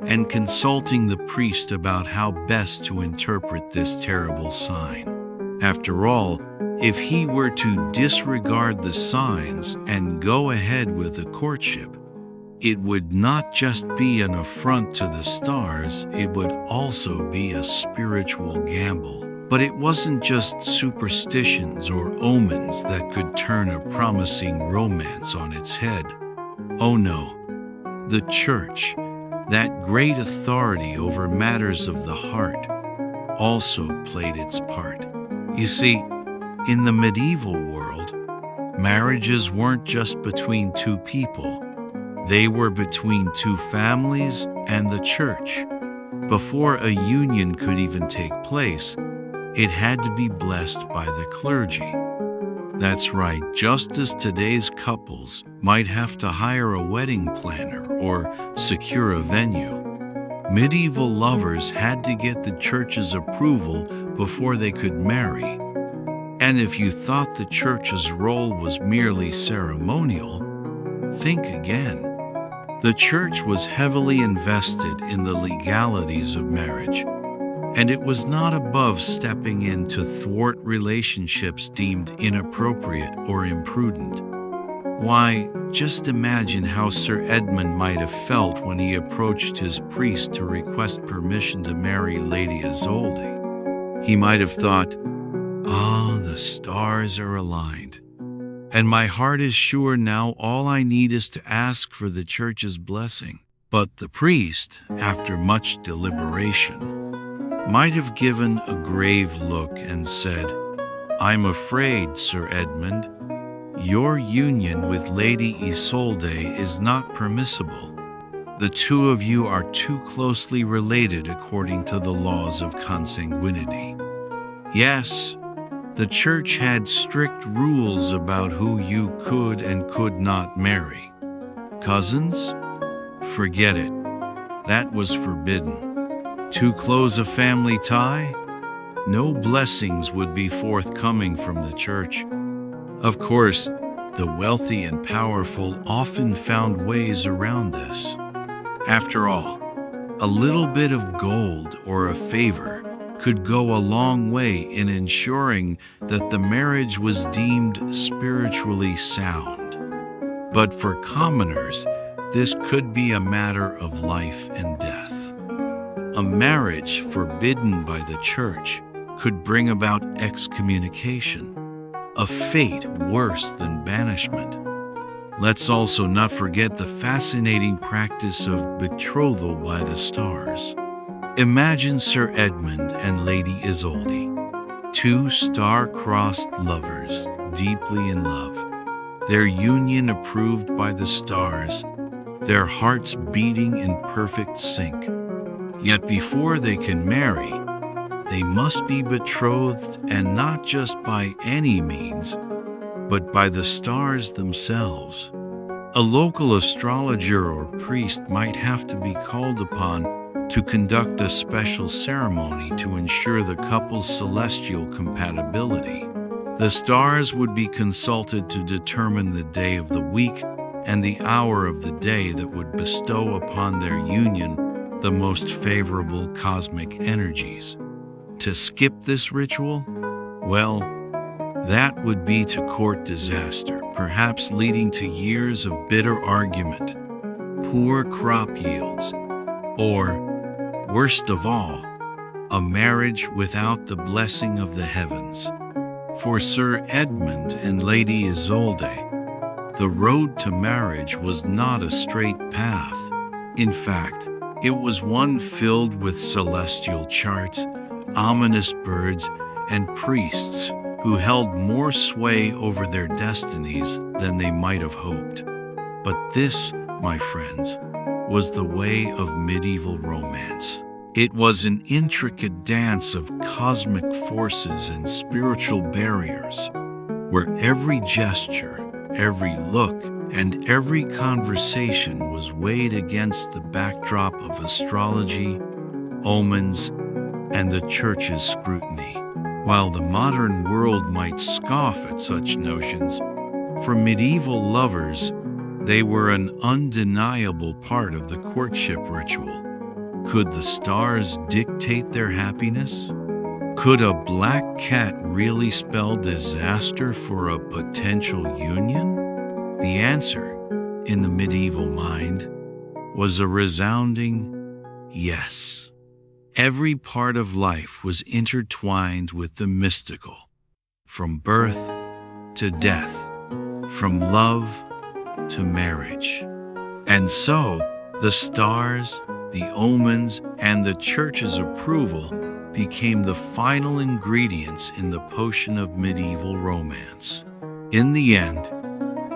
and consulting the priest about how best to interpret this terrible sign. After all, if he were to disregard the signs and go ahead with the courtship, it would not just be an affront to the stars, it would also be a spiritual gamble. But it wasn't just superstitions or omens that could turn a promising romance on its head. Oh no, the church, that great authority over matters of the heart, also played its part. You see, in the medieval world, marriages weren't just between two people. They were between two families and the church. Before a union could even take place, it had to be blessed by the clergy. That's right, just as today's couples might have to hire a wedding planner or secure a venue, medieval lovers had to get the church's approval before they could marry. And if you thought the church's role was merely ceremonial, think again. The church was heavily invested in the legalities of marriage, and it was not above stepping in to thwart relationships deemed inappropriate or imprudent. Why, just imagine how Sir Edmund might have felt when he approached his priest to request permission to marry Lady Isolde. He might have thought, "Ah, the stars are aligned, and my heart is sure now all I need is to ask for the church's blessing." But the priest, after much deliberation, might have given a grave look and said, "I'm afraid, Sir Edmund, your union with Lady Isolde is not permissible. The two of you are too closely related according to the laws of consanguinity." Yes, the church had strict rules about who you could and could not marry. Cousins? Forget it. That was forbidden. Too close a family tie? No blessings would be forthcoming from the church. Of course, the wealthy and powerful often found ways around this. After all, a little bit of gold or a favor could go a long way in ensuring that the marriage was deemed spiritually sound. But for commoners, this could be a matter of life and death. A marriage forbidden by the church could bring about excommunication, a fate worse than banishment. Let's also not forget the fascinating practice of betrothal by the stars. Imagine Sir Edmund and Lady Isolde, two star-crossed lovers deeply in love, their union approved by the stars, their hearts beating in perfect sync. Yet before they can marry, they must be betrothed, and not just by any means, but by the stars themselves. A local astrologer or priest might have to be called upon to conduct a special ceremony to ensure the couple's celestial compatibility. The stars would be consulted to determine the day of the week and the hour of the day that would bestow upon their union the most favorable cosmic energies. To skip this ritual? Well, that would be to court disaster, perhaps leading to years of bitter argument, poor crop yields, or, worst of all, a marriage without the blessing of the heavens. For Sir Edmund and Lady Isolde, the road to marriage was not a straight path. In fact, it was one filled with celestial charts, ominous birds, and priests who held more sway over their destinies than they might have hoped. But this, my friends, was the way of medieval romance. It was an intricate dance of cosmic forces and spiritual barriers, where every gesture, every look, and every conversation was weighed against the backdrop of astrology, omens, and the church's scrutiny. While the modern world might scoff at such notions, for medieval lovers, they were an undeniable part of the courtship ritual. Could the stars dictate their happiness? Could a black cat really spell disaster for a potential union? The answer, in the medieval mind, was a resounding yes. Every part of life was intertwined with the mystical, from birth to death, from love to marriage. And so, the stars, the omens, and the church's approval became the final ingredients in the potion of medieval romance. In the end,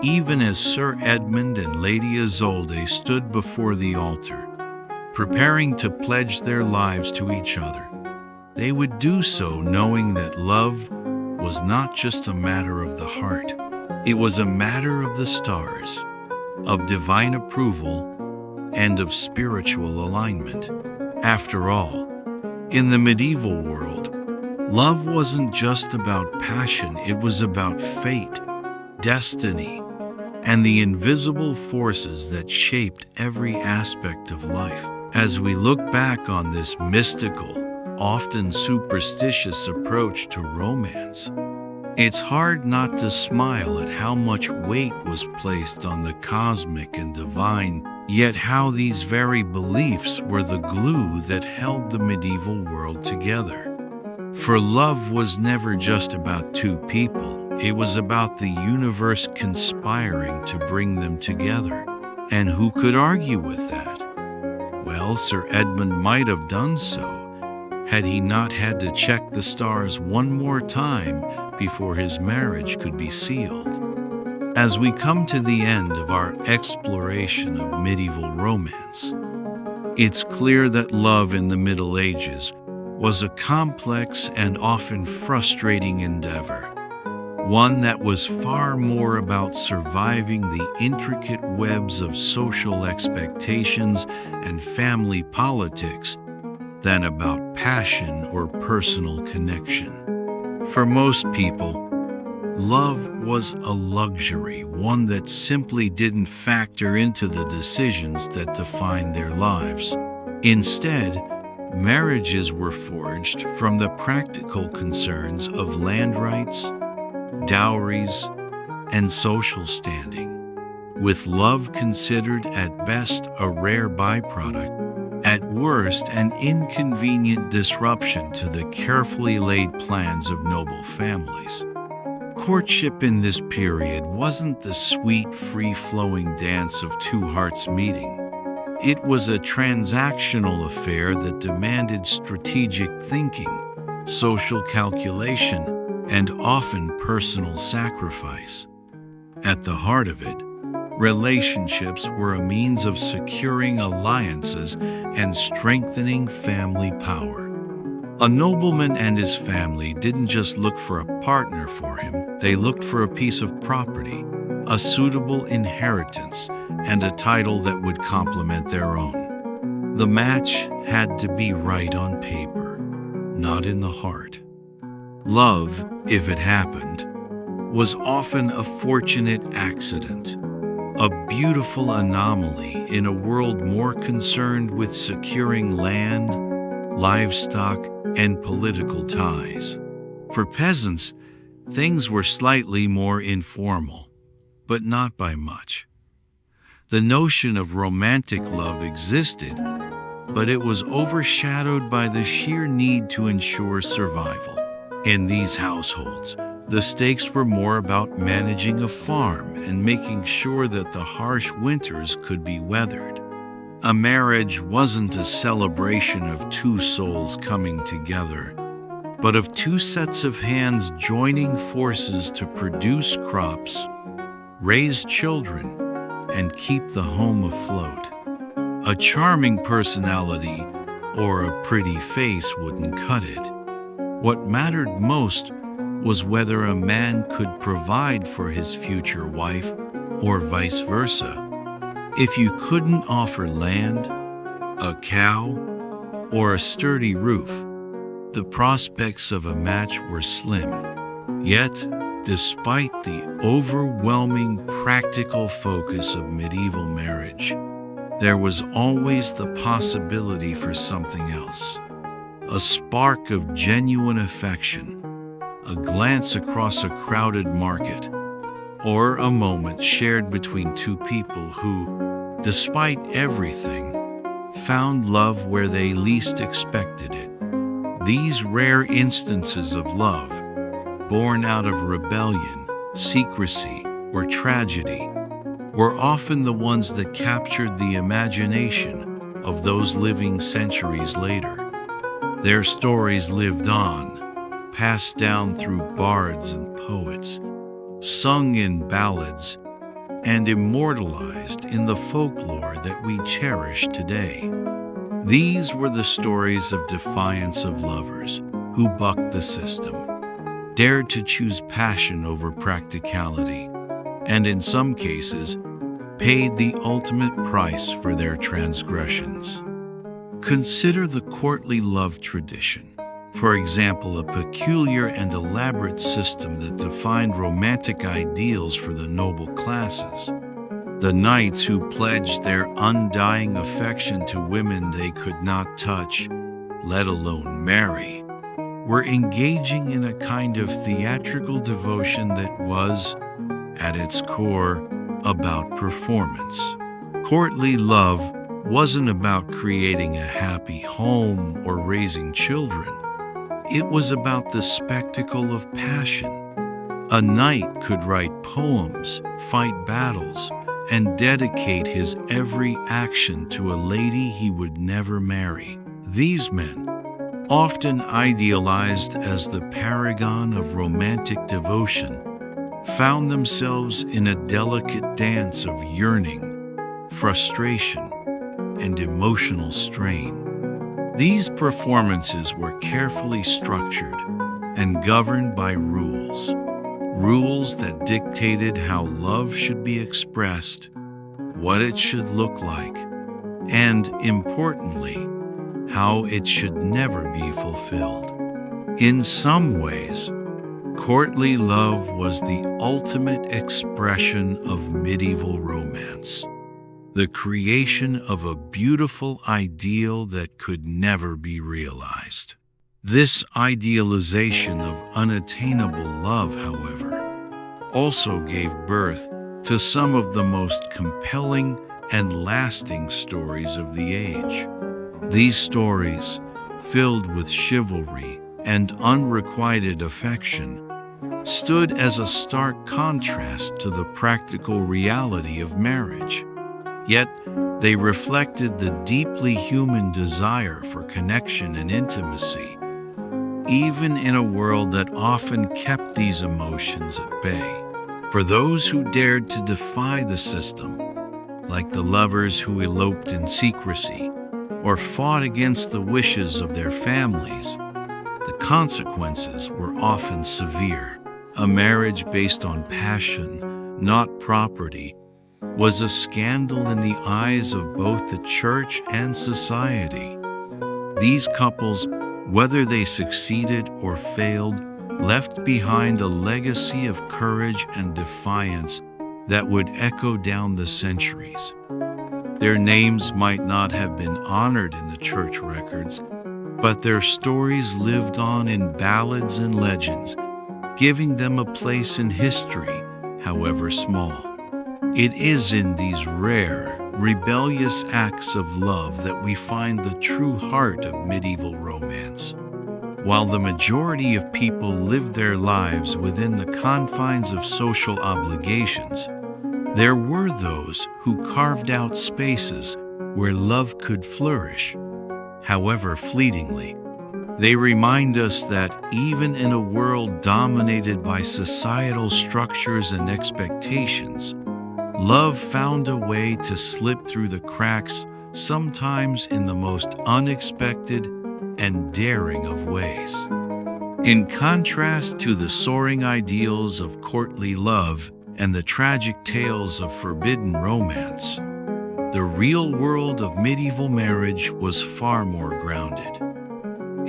even as Sir Edmund and Lady Isolde stood before the altar, preparing to pledge their lives to each other, they would do so knowing that love was not just a matter of the heart, it was a matter of the stars, of divine approval, and of spiritual alignment. After all, in the medieval world, love wasn't just about passion, it was about fate, destiny, and the invisible forces that shaped every aspect of life. As we look back on this mystical, often superstitious approach to romance, it's hard not to smile at how much weight was placed on the cosmic and divine, yet how these very beliefs were the glue that held the medieval world together. For love was never just about two people, it was about the universe conspiring to bring them together. And who could argue with that? Well, Sir Edmund might have done so, had he not had to check the stars one more time before his marriage could be sealed. As we come to the end of our exploration of medieval romance, it's clear that love in the Middle Ages was a complex and often frustrating endeavor, one that was far more about surviving the intricate webs of social expectations and family politics than about passion or personal connection. For most people, love was a luxury, one that simply didn't factor into the decisions that defined their lives. Instead, marriages were forged from the practical concerns of land rights, dowries, and social standing, with love considered at best a rare byproduct, at worst an inconvenient disruption to the carefully laid plans of noble families. Courtship in this period wasn't the sweet, free-flowing dance of two hearts meeting. It was a transactional affair that demanded strategic thinking, social calculation, and often personal sacrifice. At the heart of it, relationships were a means of securing alliances and strengthening family power. A nobleman and his family didn't just look for a partner for him, they looked for a piece of property, a suitable inheritance, and a title that would complement their own. The match had to be right on paper, not in the heart. Love, if it happened, was often a fortunate accident, a beautiful anomaly in a world more concerned with securing land, livestock, and political ties. For peasants, things were slightly more informal, but not by much. The notion of romantic love existed, but it was overshadowed by the sheer need to ensure survival. In these households, the stakes were more about managing a farm and making sure that the harsh winters could be weathered. A marriage wasn't a celebration of two souls coming together, but of two sets of hands joining forces to produce crops, raise children, and keep the home afloat. A charming personality or a pretty face wouldn't cut it. What mattered most was whether a man could provide for his future wife or vice versa. If you couldn't offer land, a cow, or a sturdy roof, the prospects of a match were slim. Yet, despite the overwhelming practical focus of medieval marriage, there was always the possibility for something else. A spark of genuine affection, a glance across a crowded market, or a moment shared between two people who, despite everything, found love where they least expected it. These rare instances of love, born out of rebellion, secrecy, or tragedy, were often the ones that captured the imagination of those living centuries later. Their stories lived on, passed down through bards and poets, sung in ballads, and immortalized in the folklore that we cherish today. These were the stories of defiance of lovers who bucked the system, dared to choose passion over practicality, and in some cases, paid the ultimate price for their transgressions. Consider the courtly love tradition. For example, a peculiar and elaborate system that defined romantic ideals for the noble classes. The knights who pledged their undying affection to women they could not touch, let alone marry, were engaging in a kind of theatrical devotion that was, at its core, about performance. Courtly love wasn't about creating a happy home or raising children. It was about the spectacle of passion. A knight could write poems, fight battles, and dedicate his every action to a lady he would never marry. These men, often idealized as the paragon of romantic devotion, found themselves in a delicate dance of yearning, frustration, and emotional strain. These performances were carefully structured and governed by rules that dictated how love should be expressed, what it should look like, and, importantly, how it should never be fulfilled. In some ways, courtly love was the ultimate expression of medieval romance, the creation of a beautiful ideal that could never be realized. This idealization of unattainable love, however, also gave birth to some of the most compelling and lasting stories of the age. These stories, filled with chivalry and unrequited affection, stood as a stark contrast to the practical reality of marriage. Yet, they reflected the deeply human desire for connection and intimacy, even in a world that often kept these emotions at bay. For those who dared to defy the system, like the lovers who eloped in secrecy or fought against the wishes of their families, the consequences were often severe. A marriage based on passion, not property, was a scandal in the eyes of both the church and society. These couples, whether they succeeded or failed, left behind a legacy of courage and defiance that would echo down the centuries. Their names might not have been honored in the church records, but their stories lived on in ballads and legends, giving them a place in history, however small. It is in these rare, rebellious acts of love that we find the true heart of medieval romance. While the majority of people lived their lives within the confines of social obligations, there were those who carved out spaces where love could flourish, however fleetingly. They remind us that even in a world dominated by societal structures and expectations, love found a way to slip through the cracks, sometimes in the most unexpected and daring of ways. In contrast to the soaring ideals of courtly love and the tragic tales of forbidden romance, the real world of medieval marriage was far more grounded.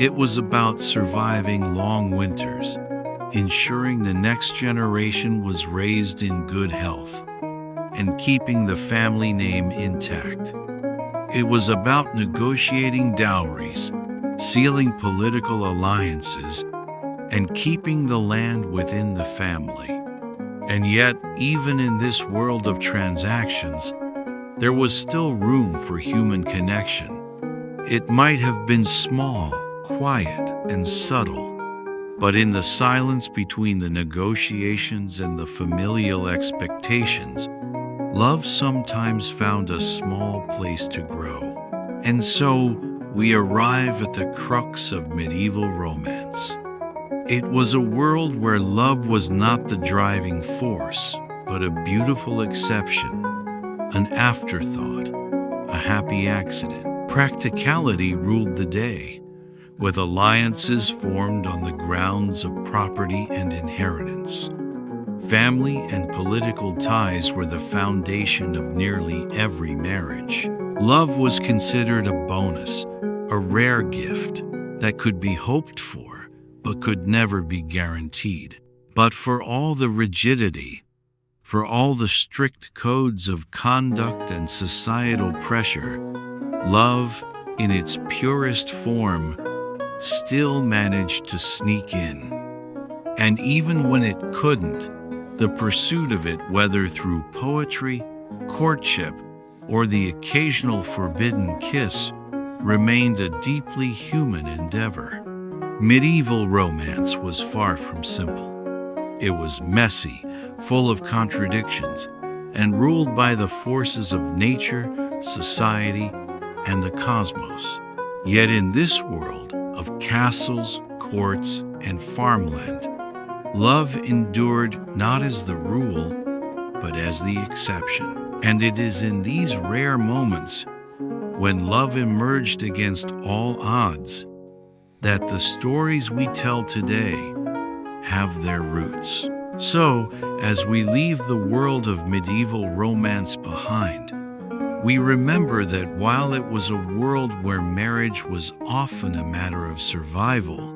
It was about surviving long winters, ensuring the next generation was raised in good health, and keeping the family name intact. It was about negotiating dowries, sealing political alliances, and keeping the land within the family. And yet, even in this world of transactions, there was still room for human connection. It might have been small, quiet, and subtle, but in the silence between the negotiations and the familial expectations, love sometimes found a small place to grow. And so, we arrive at the crux of medieval romance. It was a world where love was not the driving force, but a beautiful exception, an afterthought, a happy accident. Practicality ruled the day, with alliances formed on the grounds of property and inheritance. Family and political ties were the foundation of nearly every marriage. Love was considered a bonus, a rare gift that could be hoped for, but could never be guaranteed. But for all the rigidity, for all the strict codes of conduct and societal pressure, love, in its purest form, still managed to sneak in. And even when it couldn't, the pursuit of it, whether through poetry, courtship, or the occasional forbidden kiss, remained a deeply human endeavor. Medieval romance was far from simple. It was messy, full of contradictions, and ruled by the forces of nature, society, and the cosmos. Yet in this world of castles, courts, and farmland, love endured not as the rule, but as the exception. And it is in these rare moments, when love emerged against all odds, that the stories we tell today have their roots. So, as we leave the world of medieval romance behind, we remember that while it was a world where marriage was often a matter of survival,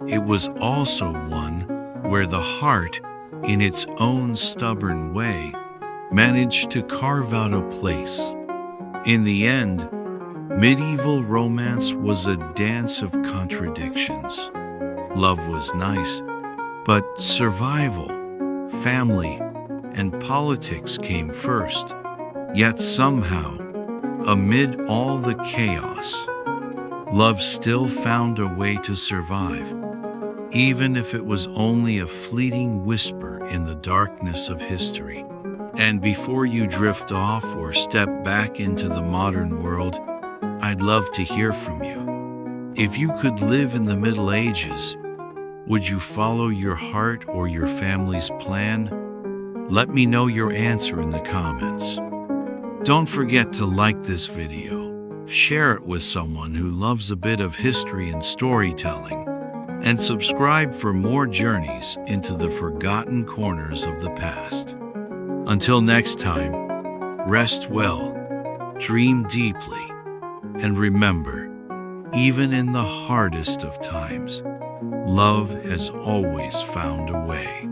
it was also one where the heart, in its own stubborn way, managed to carve out a place. In the end, medieval romance was a dance of contradictions. Love was nice, but survival, family, and politics came first. Yet somehow, amid all the chaos, love still found a way to survive, even if it was only a fleeting whisper in the darkness of history. And before you drift off or step back into the modern world, I'd love to hear from you. If you could live in the Middle Ages, would you follow your heart or your family's plan? Let me know your answer in the comments. Don't forget to like this video, share it with someone who loves a bit of history and storytelling, and subscribe for more journeys into the forgotten corners of the past. Until next time, rest well, dream deeply, and remember, even in the hardest of times, love has always found a way.